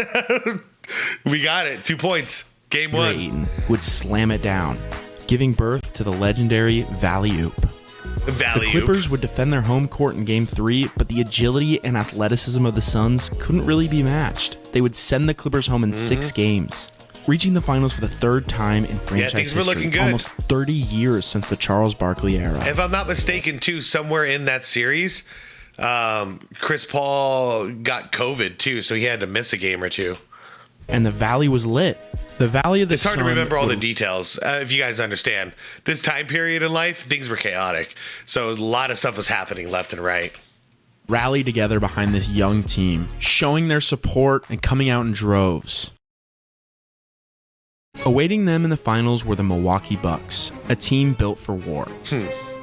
we got it. 2 points. Game 1. Ayton would slam it down, giving birth to the legendary Valley-oop. The Clippers would defend their home court in Game 3, but the agility and athleticism of the Suns couldn't really be matched. They would send the Clippers home in 6 games, reaching the finals for the 3rd time in franchise things were history, looking good. almost 30 years since the Charles Barkley era. If I'm not mistaken, too, somewhere in that series, Chris Paul got COVID, too, so he had to miss a game or 2. And the Valley was lit. The Valley of the It's hard Sun to remember all the details. If you guys understand, this time period in life, things were chaotic. So a lot of stuff was happening left and right. rallied together behind this young team, showing their support and coming out in droves. Awaiting them in the finals were the Milwaukee Bucks, a team built for war.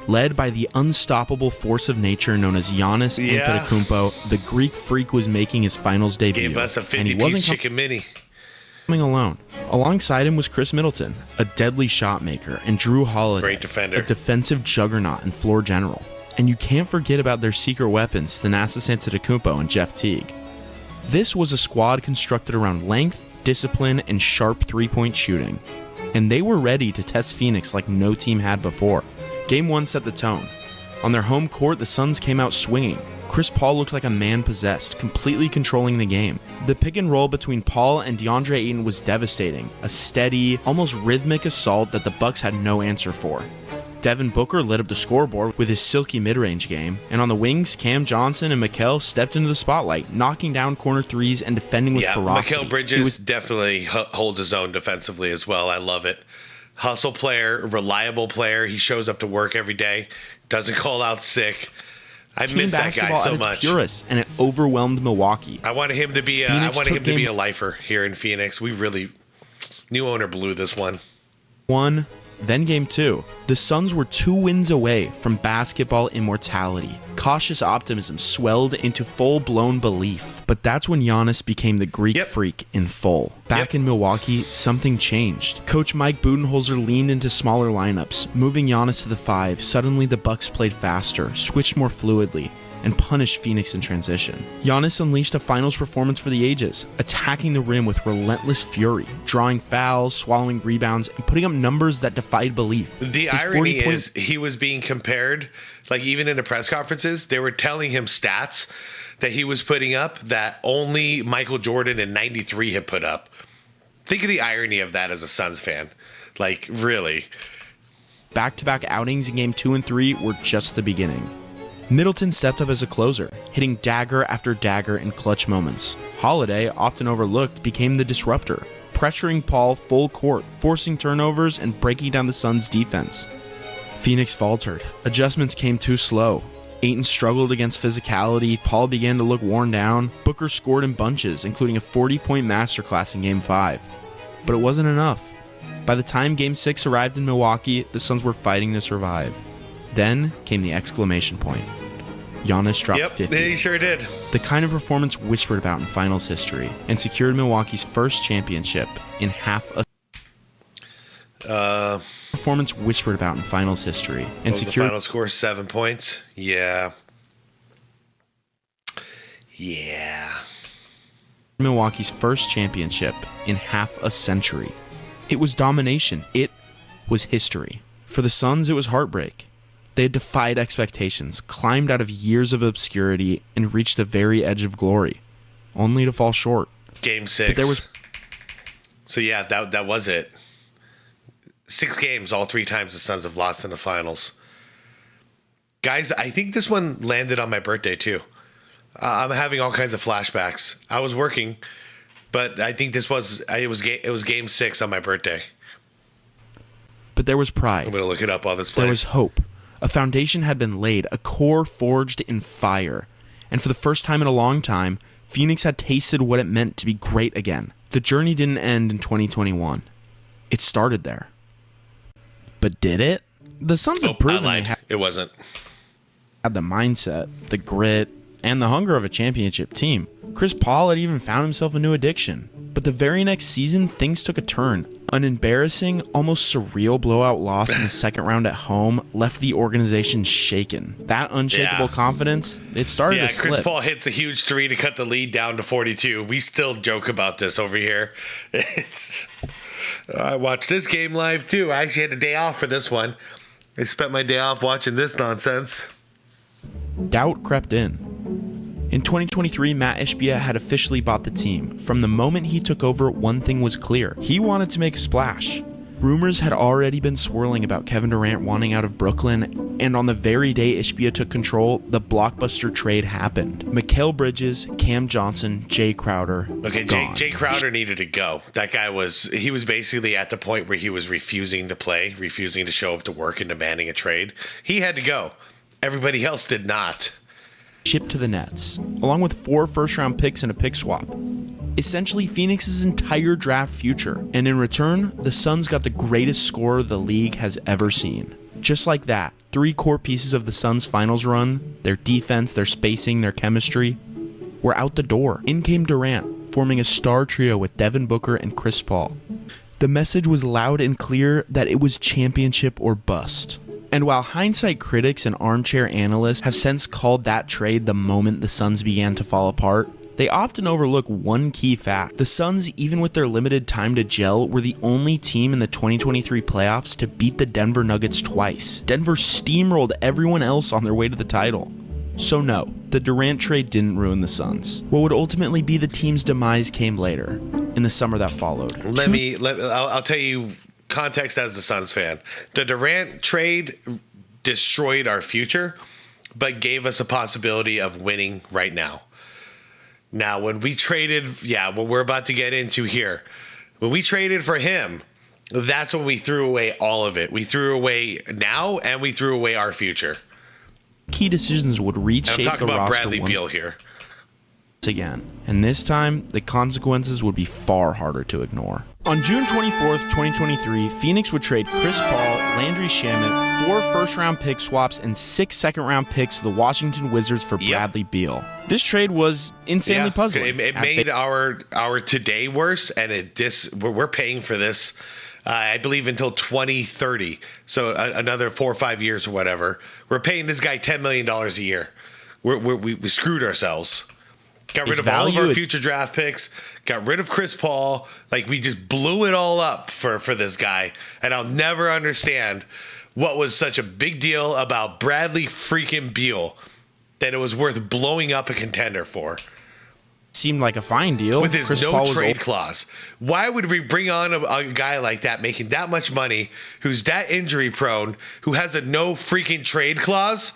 Led by the unstoppable force of nature known as Giannis Antetokounmpo, the Greek freak was making his finals debut. Gave us a 50-piece chicken mini. Alone. Alongside him was Chris Middleton, a deadly shot maker, and Drew Holiday, great defender, a defensive juggernaut and floor general. And you can't forget about their secret weapons, Thanasis Antetokounmpo and Jeff Teague. This was a squad constructed around length, discipline, and sharp three-point shooting. And they were ready to test Phoenix like no team had before. Game 1 set the tone. On their home court, the Suns came out swinging. Chris Paul looked like a man possessed, completely controlling the game. The pick and roll between Paul and DeAndre Ayton was devastating, a steady, almost rhythmic assault that the Bucks had no answer for. Devin Booker lit up the scoreboard with his silky mid-range game, and on the wings, Cam Johnson and Mikal stepped into the spotlight, knocking down corner threes and defending with ferocity. Mikal Bridges definitely holds his own defensively as well. I love it. Hustle player, reliable player. He shows up to work every day, doesn't call out sick. I miss that guy so much. Purest, and it overwhelmed Milwaukee. I wanted him to be a lifer here in Phoenix. We really, new owner blew this one. Then game 2. The Suns were 2 wins away from basketball immortality. Cautious optimism swelled into full-blown belief. But that's when Giannis became the Greek freak in full. Back in Milwaukee, something changed. Coach Mike Budenholzer leaned into smaller lineups, moving Giannis to the 5. Suddenly the Bucks played faster, switched more fluidly, and punished Phoenix in transition. Giannis unleashed a finals performance for the ages, attacking the rim with relentless fury, drawing fouls, swallowing rebounds, and putting up numbers that defied belief. The irony is he was being compared, like even in the press conferences, they were telling him stats that he was putting up that only Michael Jordan in '93 had put up. Think of the irony of that as a Suns fan. Like, really. Back-to-back outings in game 2 and 3 were just the beginning. Middleton stepped up as a closer, hitting dagger after dagger in clutch moments. Holiday, often overlooked, became the disruptor, pressuring Paul full court, forcing turnovers and breaking down the Suns' defense. Phoenix faltered. Adjustments came too slow. Ayton struggled against physicality, Paul began to look worn down, Booker scored in bunches, including a 40-point masterclass in Game 5. But it wasn't enough. By the time Game 6 arrived in Milwaukee, the Suns were fighting to survive. Then came the exclamation point. Giannis dropped 50. He sure did. The kind of performance whispered about in finals history, and secured Milwaukee's first championship in half a performance whispered about in finals history, and secured the final score 7 points. Yeah. Milwaukee's first championship in half a century. It was domination. It was history. For the Suns, it was heartbreak. They had defied expectations, climbed out of years of obscurity, and reached the very edge of glory, only to fall short. Game 6. So yeah, that was it. 6 games, all 3 times the Suns have lost in the finals. Guys, I think this one landed on my birthday too. I'm having all kinds of flashbacks. I was working, but I think it was game 6 on my birthday. But there was pride. I'm going to look it up while this plays. There was hope. A foundation had been laid, a core forged in fire. And for the first time in a long time, Phoenix had tasted what it meant to be great again. The journey didn't end in 2021. It started there. But did it? The Suns had proven it wasn't. Had the mindset, the grit, and the hunger of a championship team. Chris Paul had even found himself a new addiction. But the very next season, things took a turn. An embarrassing, almost surreal blowout loss in the second round at home left the organization shaken. That unshakable confidence, it started to slip. Chris Paul hits a huge 3 to cut the lead down to 42. We still joke about this over here. I watched this game live too. I actually had a day off for this one. I spent my day off watching this nonsense. Doubt crept in. In 2023, Matt Ishbia had officially bought the team. From the moment he took over, one thing was clear. He wanted to make a splash. Rumors had already been swirling about Kevin Durant wanting out of Brooklyn, and on the very day Ishbia took control, the blockbuster trade happened. Mikal Bridges, Cam Johnson, Jay Crowder. Okay, Jay Crowder needed to go. That guy was basically at the point where he was refusing to play, refusing to show up to work, and demanding a trade. He had to go. Everybody else did not. Shipped to the Nets, along with 4 first-round picks and a pick swap. Essentially Phoenix's entire draft future, and in return, the Suns got the greatest scorer the league has ever seen. Just like that, 3 core pieces of the Suns' finals run, their defense, their spacing, their chemistry, were out the door. In came Durant, forming a star trio with Devin Booker and Chris Paul. The message was loud and clear that it was championship or bust. And while hindsight critics and armchair analysts have since called that trade the moment the Suns began to fall apart, they often overlook one key fact. The Suns, even with their limited time to gel, were the only team in the 2023 playoffs to beat the Denver Nuggets twice. Denver steamrolled everyone else on their way to the title. So no, the Durant trade didn't ruin the Suns. What would ultimately be the team's demise came later, in the summer that followed. I'll tell you context as a Suns fan. The Durant trade destroyed our future, but gave us a possibility of winning right now. Now, when we traded, what we're about to get into here, when we traded for him, that's when we threw away all of it. We threw away now, and we threw away our future. Key decisions would reshape the roster. I'm talking about Bradley Beal here. Again, and this time, the consequences would be far harder to ignore. On June 24th, 2023, Phoenix would trade Chris Paul, Landry Shamet, 4 first-round pick swaps, and 6 second-round picks to the Washington Wizards for Bradley Beal. This trade was insanely puzzling. It made our today worse, and we're paying for this, I believe, until 2030. So another 4 or 5 years or whatever. We're paying this guy $10 million a year. We screwed ourselves. Got rid of all of our future draft picks. Got rid of Chris Paul. Like, we just blew it all up for this guy. And I'll never understand what was such a big deal about Bradley freaking Beal that it was worth blowing up a contender for. Seemed like a fine deal. With his no trade clause. Why would we bring on a guy like that, making that much money, who's that injury prone, who has a no freaking trade clause?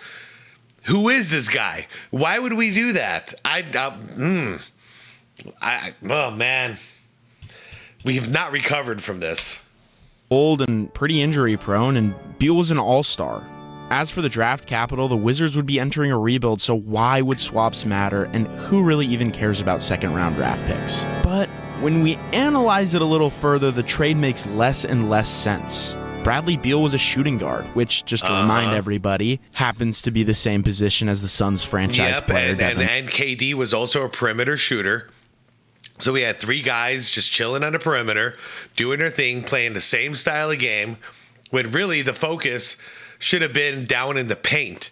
Who is this guy? Why would we do that? Oh man, we have not recovered from this. Old and pretty injury prone, and Beal was an all-star. As for the draft capital, the Wizards would be entering a rebuild, so why would swaps matter, and who really even cares about second-round draft picks? But when we analyze it a little further, the trade makes less and less sense. Bradley Beal was a shooting guard, which, just to remind everybody, happens to be the same position as the Suns franchise player. And KD was also a perimeter shooter. So we had 3 guys just chilling on the perimeter, doing their thing, playing the same style of game, when really the focus should have been down in the paint.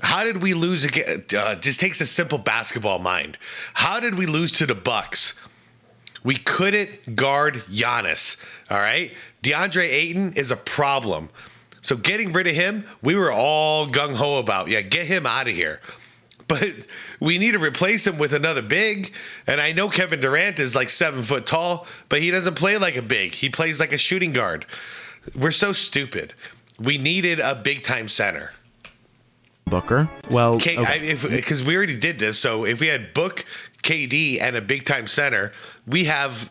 How did we lose again? Just takes a simple basketball mind. How did we lose to the Bucks? We couldn't guard Giannis, all right? DeAndre Ayton is a problem. So getting rid of him, we were all gung-ho about. Yeah, get him out of here. But we need to replace him with another big. And I know Kevin Durant is like 7 foot tall, but he doesn't play like a big. He plays like a shooting guard. We're so stupid. We needed a big-time center. Booker? Well, because we already did this. So if we had Book, KD, and a big-time center, we have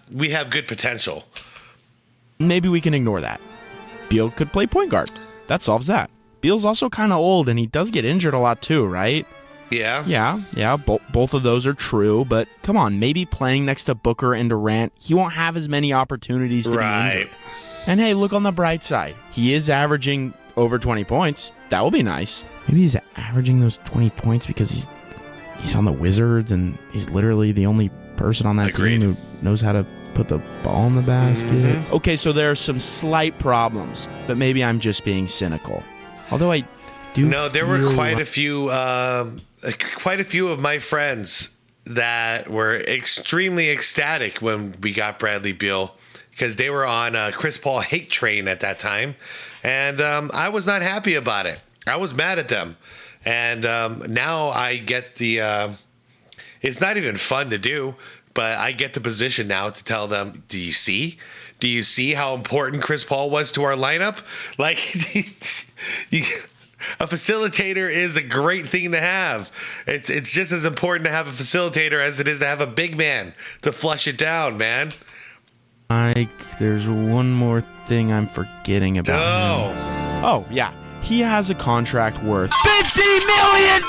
good potential. Maybe we can ignore that. Beal could play point guard. That solves that. Beal's also kind of old, and he does get injured a lot too, right? Yeah. Yeah. Both of those are true, but come on, maybe playing next to Booker and Durant, he won't have as many opportunities to be injured. And hey, look on the bright side. He is averaging over 20 points. That will be nice. Maybe he's averaging those 20 points because he's on the Wizards, and he's literally the only person on that team who knows how to put the ball in the basket. Mm-hmm. Okay, so there are some slight problems, but maybe I'm just being cynical. Although I do. No, there were quite a few of my friends that were extremely ecstatic when we got Bradley Beal, because they were on a Chris Paul hate train at that time, and I was not happy about it. I was mad at them, and now I get the. It's not even fun to do. But I get the position now to tell them, do you see? Do you see how important Chris Paul was to our lineup? Like, a facilitator is a great thing to have. It's just as important to have a facilitator as it is to have a big man to flush it down, man. Mike, there's one more thing I'm forgetting about him. Oh, yeah. He has a contract worth $50 million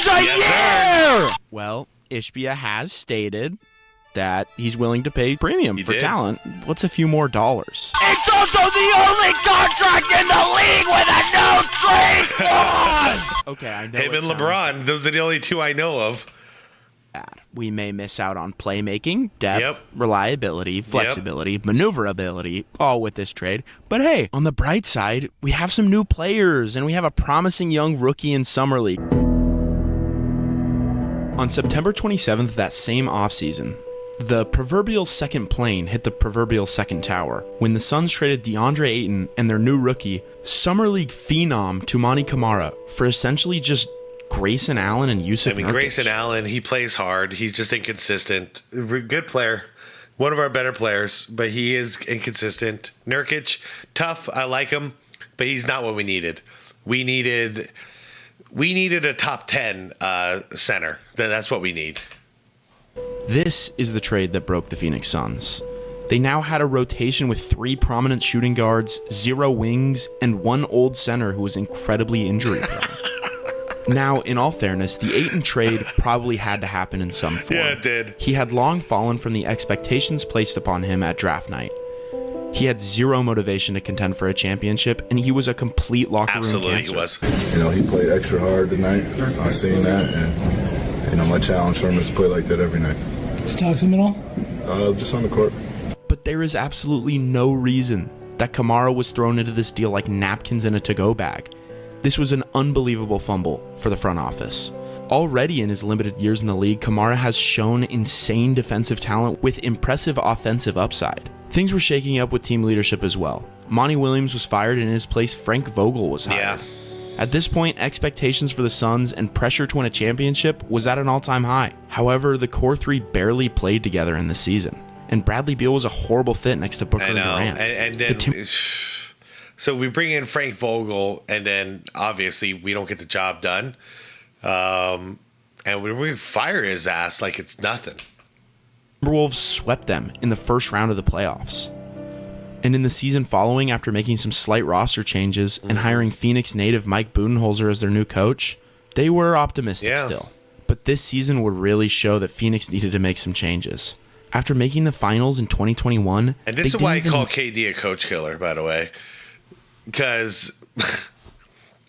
a year! Well, Ishbia has stated that he's willing to pay premium for talent. What's a few more dollars? It's also the only contract in the league with a no trade clause! Okay, I know. Him and LeBron, those are the only two I know of. We may miss out on playmaking, depth, reliability, flexibility, maneuverability, all with this trade. But hey, on the bright side, we have some new players, and we have a promising young rookie in Summer League. On September 27th that same offseason, the proverbial second plane hit the proverbial second tower when the Suns traded DeAndre Ayton and their new rookie, Summer League phenom Toumani Camara, for essentially just Grayson Allen and Yusuf Nurkic. Grayson Allen, he plays hard. He's just inconsistent. Good player. One of our better players, but he is inconsistent. Nurkic, tough. I like him, but he's not what we needed. We needed a top 10 center. That's what we need. This is the trade that broke the Phoenix Suns. They now had a rotation with 3 prominent shooting guards, 0 wings, and 1 old center who was incredibly injury prone. Now, in all fairness, the Ayton trade probably had to happen in some form. Yeah, it did. He had long fallen from the expectations placed upon him at draft night. He had 0 motivation to contend for a championship, and he was a complete locker room cancer. Absolutely, he was. You know, he played extra hard tonight. I seen that, and, you know, my challenge for him is to play like that every night. Did you talk to him at all? Just on the court. But there is absolutely no reason that Camara was thrown into this deal like napkins in a to-go bag. This was an unbelievable fumble for the front office. Already in his limited years in the league, Camara has shown insane defensive talent with impressive offensive upside. Things were shaking up with team leadership as well. Monty Williams was fired, and in his place, Frank Vogel was hired. At this point, expectations for the Suns and pressure to win a championship was at an all-time high. However, the core 3 barely played together in the season, and Bradley Beal was a horrible fit next to Booker and Durant. And then... So we bring in Frank Vogel, and then obviously we don't get the job done. And we fire his ass like it's nothing. Timberwolves swept them in the first round of the playoffs. And in the season following, after making some slight roster changes and hiring Phoenix native Mike Budenholzer as their new coach, they were optimistic still. But this season would really show that Phoenix needed to make some changes. After making the finals in 2021... And this is why I call KD a coach killer, by the way. Because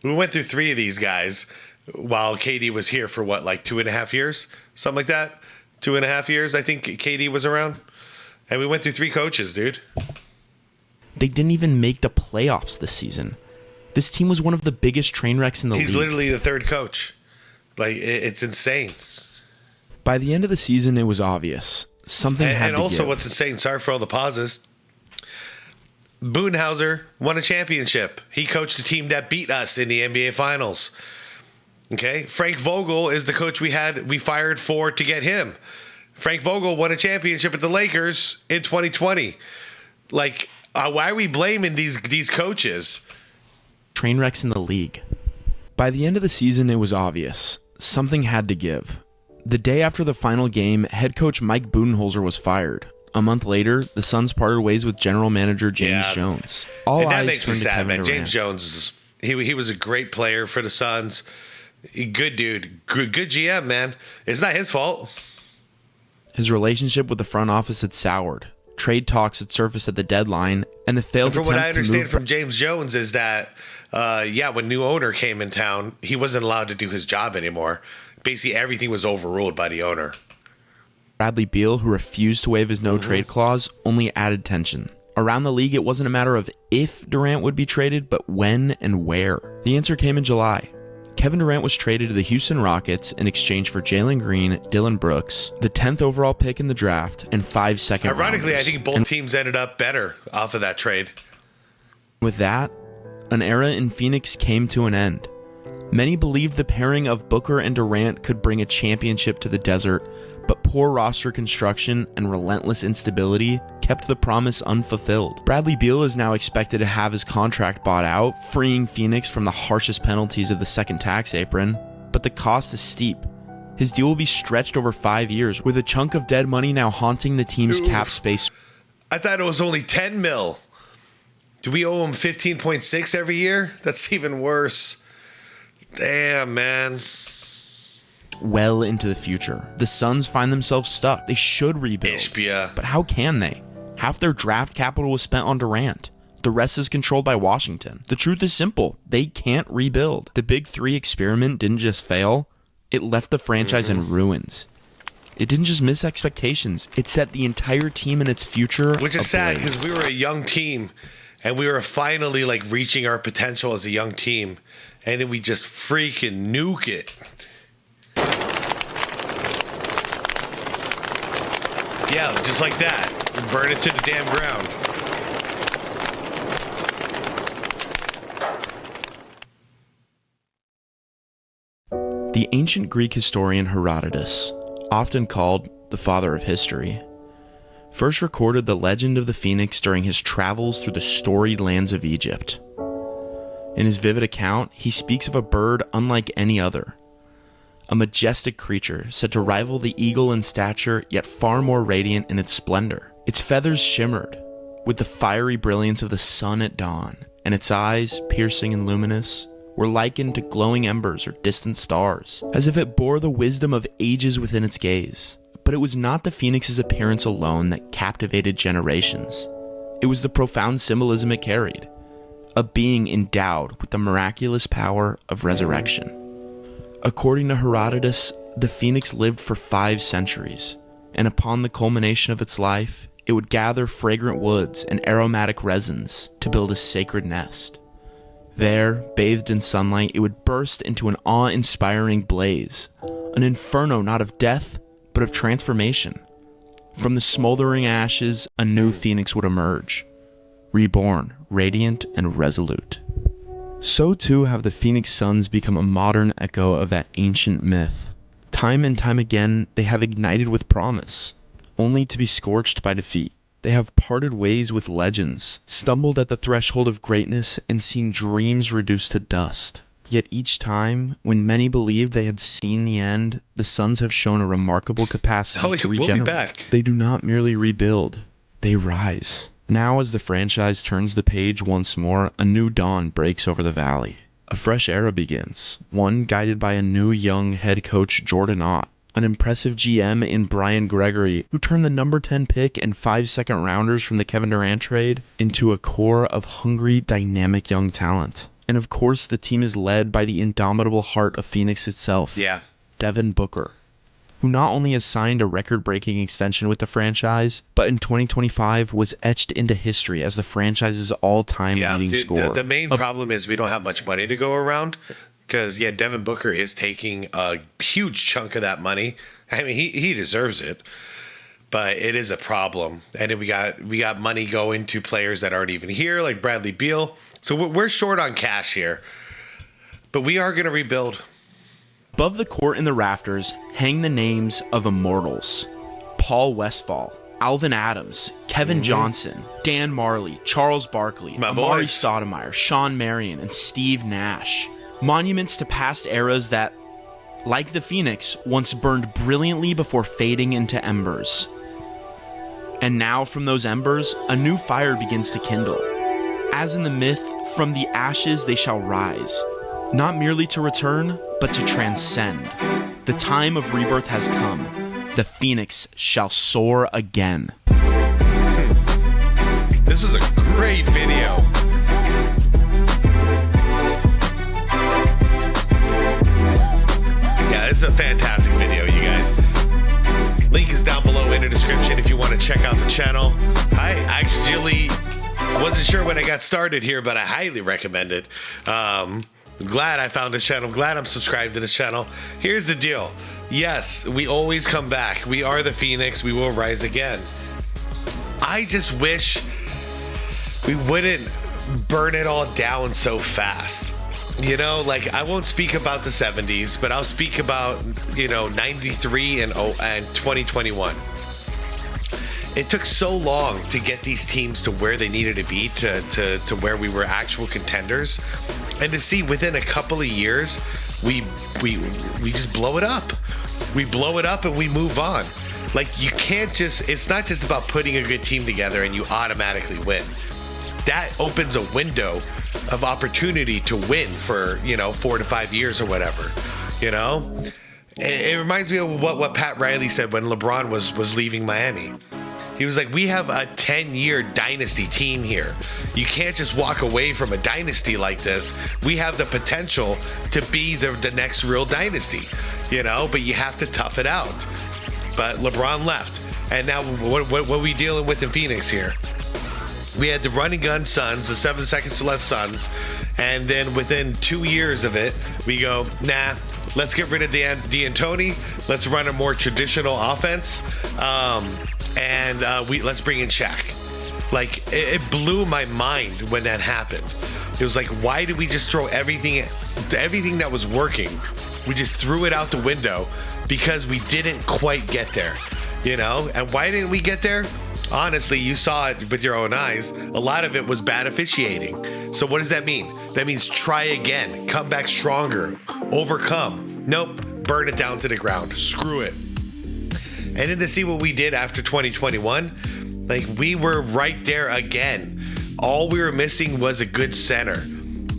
we went through 3 of these guys while KD was here for what, like 2.5 years? Something like that? 2.5 years, I think KD was around. And we went through 3 coaches, dude. They didn't even make the playoffs this season. This team was one of the biggest train wrecks in the league. He's literally the 3rd coach. Like, it's insane. By the end of the season, it was obvious. Something had to give. And also, what's insane, sorry for all the pauses, Budenholzer won a championship. He coached a team that beat us in the NBA Finals. Okay, Frank Vogel is the coach we fired for to get him. Frank Vogel won a championship at the Lakers in 2020. Like, why are we blaming these coaches? Train wrecks in the league. By the end of the season, it was obvious. Something had to give. The day after the final game, head coach Mike Budenholzer was fired. A month later, the Suns parted ways with general manager James Jones. And that makes me sad, man. James Jones, he was a great player for the Suns. Good dude. Good GM, man. It's not his fault. His relationship with the front office had soured. Trade talks had surfaced at the deadline, and the failed attempt to move... From what I understand from James Jones is that, when new owner came in town, he wasn't allowed to do his job anymore. Basically, everything was overruled by the owner. Bradley Beal, who refused to waive his no-trade clause, only added tension. Around the league, it wasn't a matter of if Durant would be traded, but when and where. The answer came in July. Kevin Durant was traded to the Houston Rockets in exchange for Jalen Green, Dylan Brooks, the 10th overall pick in the draft, and 5 second Ironically, rounders. I think both teams ended up better off of that trade. With that, an era in Phoenix came to an end. Many believed the pairing of Booker and Durant could bring a championship to the desert, But poor roster construction and relentless instability kept the promise unfulfilled. Bradley Beal is now expected to have his contract bought out, freeing Phoenix from the harshest penalties of the second tax apron, but the cost is steep. His deal will be stretched over 5 years, with a chunk of dead money now haunting the team's cap space. I thought it was only 10 mil. Do we owe him 15.6 every year? That's even worse. Damn, man. Well into the future, the Suns find themselves stuck. They should rebuild. Ishbia. But how can they? Half their draft capital was spent on Durant. The rest is controlled by Washington. The truth is simple. They can't rebuild. The Big Three experiment didn't just fail. It left the franchise in ruins. It didn't just miss expectations. It set the entire team and its future Which is sad ablaze. because we were a young team and we were finally like reaching our potential as a young team. And then we just freaking nuke it. Yeah, just like that. Burn it to the damn ground. The ancient Greek historian Herodotus, often called the father of history, first recorded the legend of the Phoenix during his travels through the storied lands of Egypt. In his vivid account, he speaks of a bird unlike any other, a majestic creature said to rival the eagle in stature, yet far more radiant in its splendor. Its feathers shimmered with the fiery brilliance of the sun at dawn, and its eyes, piercing and luminous, were likened to glowing embers or distant stars, as if it bore the wisdom of ages within its gaze. But it was not the Phoenix's appearance alone that captivated generations. It was the profound symbolism it carried, a being endowed with the miraculous power of resurrection. According to Herodotus, the Phoenix lived for 5 centuries, and upon the culmination of its life, it would gather fragrant woods and aromatic resins to build a sacred nest. There, bathed in sunlight, it would burst into an awe-inspiring blaze, an inferno not of death, but of transformation. From the smoldering ashes, a new Phoenix would emerge, reborn, radiant and resolute. So too have the Phoenix Suns become a modern echo of that ancient myth. Time and time again, they have ignited with promise, only to be scorched by defeat. They have parted ways with legends, stumbled at the threshold of greatness, and seen dreams reduced to dust. Yet each time, when many believed they had seen the end, the Suns have shown a remarkable capacity to regenerate. We'll be back. They do not merely rebuild, they rise. Now, as the franchise turns the page once more, a new dawn breaks over the valley. A fresh era begins, one guided by a new young head coach, Jordan Ott, an impressive GM in Brian Gregory, who turned the number 10 pick and 5 second-rounders from the Kevin Durant trade into a core of hungry, dynamic young talent. And of course, the team is led by the indomitable heart of Phoenix itself, Devin Booker, who not only has signed a record-breaking extension with the franchise, but in 2025 was etched into history as the franchise's all-time leading scorer. The main problem is we don't have much money to go around because, Devin Booker is taking a huge chunk of that money. I mean, he deserves it, but it is a problem. And then we got money going to players that aren't even here, like Bradley Beal. So we're short on cash here, but we are going to rebuild. Above the court in the rafters hang the names of immortals: Paul Westphal, Alvin Adams, Kevin Johnson, Dan Marley, Charles Barkley, Amari Stoudemire, Sean Marion, and Steve Nash. Monuments to past eras that, like the Phoenix, once burned brilliantly before fading into embers. And now from those embers, a new fire begins to kindle. As in the myth, from the ashes they shall rise, not merely to return, but to transcend. The time of rebirth has come. The Phoenix shall soar again. This was a great video. Yeah, this is a fantastic video, you guys. Link is down below in the description if you want to check out the channel. I actually wasn't sure when I got started here, but I highly recommend it. I'm glad I found this channel. I'm glad I'm subscribed to this channel. Here's the deal. Yes, we always come back. We are the Phoenix. We will rise again. I just wish we wouldn't burn it all down so fast. You know, like, I won't speak about the 70s, but I'll speak about, 93 and 2021. It took so long to get these teams to where they needed to be, to where we were actual contenders. And to see within a couple of years, we just blow it up. We blow it up and we move on. Like, you can't just, it's not just about putting a good team together and you automatically win. That opens a window of opportunity to win for, 4 to 5 years or whatever, It reminds me of what Pat Riley said when LeBron was leaving Miami. He was like, we have a 10-year dynasty team here. You can't just walk away from a dynasty like this. We have the potential to be the next real dynasty, but you have to tough it out. But LeBron left. And now what are we dealing with in Phoenix here? We had the run and gun Suns, the 7 seconds or less Suns. And then within 2 years of it, we go, nah, let's get rid of D'Antoni. Let's run a more traditional offense. Let's bring in Shaq. Like, it blew my mind when that happened. It was like, why did we just throw everything that was working? We just threw it out the window because we didn't quite get there, And why didn't we get there? Honestly, you saw it with your own eyes. A lot of it was bad officiating. So what does that mean? That means try again, come back stronger, overcome. Nope, burn it down to the ground. Screw it. And then to see what we did after 2021, like, we were right there again. All we were missing was a good center.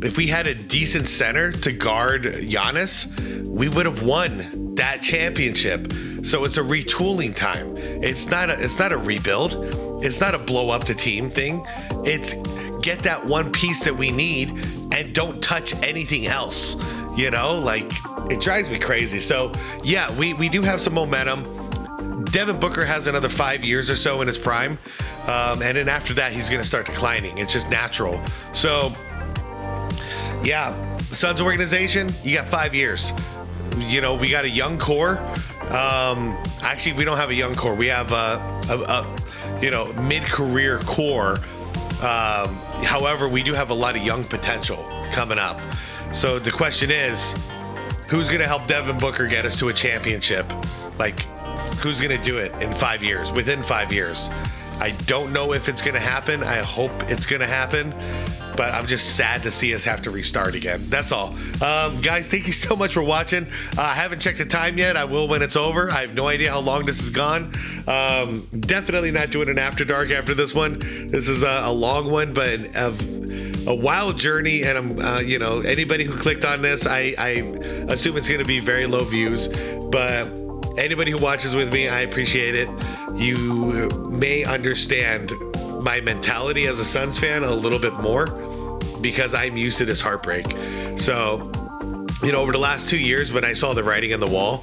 If we had a decent center to guard Giannis, we would have won that championship. So it's a retooling time. It's not a rebuild. It's not a blow up the team thing. It's get that one piece that we need and don't touch anything else. Like, it drives me crazy. So yeah, we do have some momentum. Devin Booker has another 5 years or so in his prime. And then after that, he's going to start declining. It's just natural. So yeah, Suns organization, you got 5 years. We got a young core. Actually, we don't have a young core. We have a mid-career core. However, we do have a lot of young potential coming up. So the question is, who's going to help Devin Booker get us to a championship? Like, who's going to do it in 5 years, within 5 years? I don't know if it's going to happen. I hope it's going to happen. But I'm just sad to see us have to restart again. That's all. Guys, thank you so much for watching. I haven't checked the time yet. I will when it's over. I have no idea how long this has gone. Definitely not doing an After Dark after this one. This is a long one, but a wild journey. And I'm, anybody who clicked on this, I assume it's going to be very low views. But anybody who watches with me, I appreciate it. You may understand my mentality as a Suns fan a little bit more because I'm used to this heartbreak. So, over the last 2 years when I saw the writing on the wall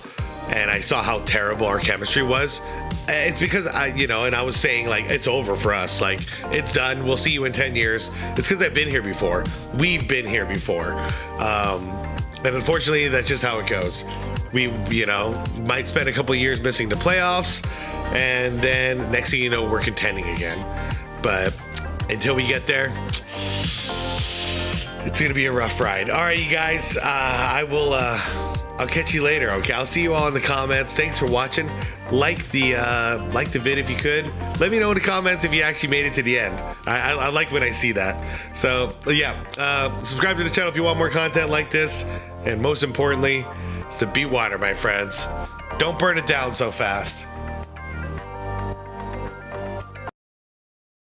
and I saw how terrible our chemistry was, it's because and I was saying, like, it's over for us. Like, it's done. We'll see you in 10 years. It's because I've been here before. We've been here before. And unfortunately, that's just how it goes. We, might spend a couple of years missing the playoffs, and then next thing you know, we're contending again. But until we get there, it's going to be a rough ride. All right, you guys, I'll catch you later. Okay, I'll see you all in the comments. Thanks for watching. Like the vid if you could. Let me know in the comments if you actually made it to the end. I like when I see that. So yeah, subscribe to the channel if you want more content like this. And most importantly, it's the beat water, my friends. Don't burn it down so fast.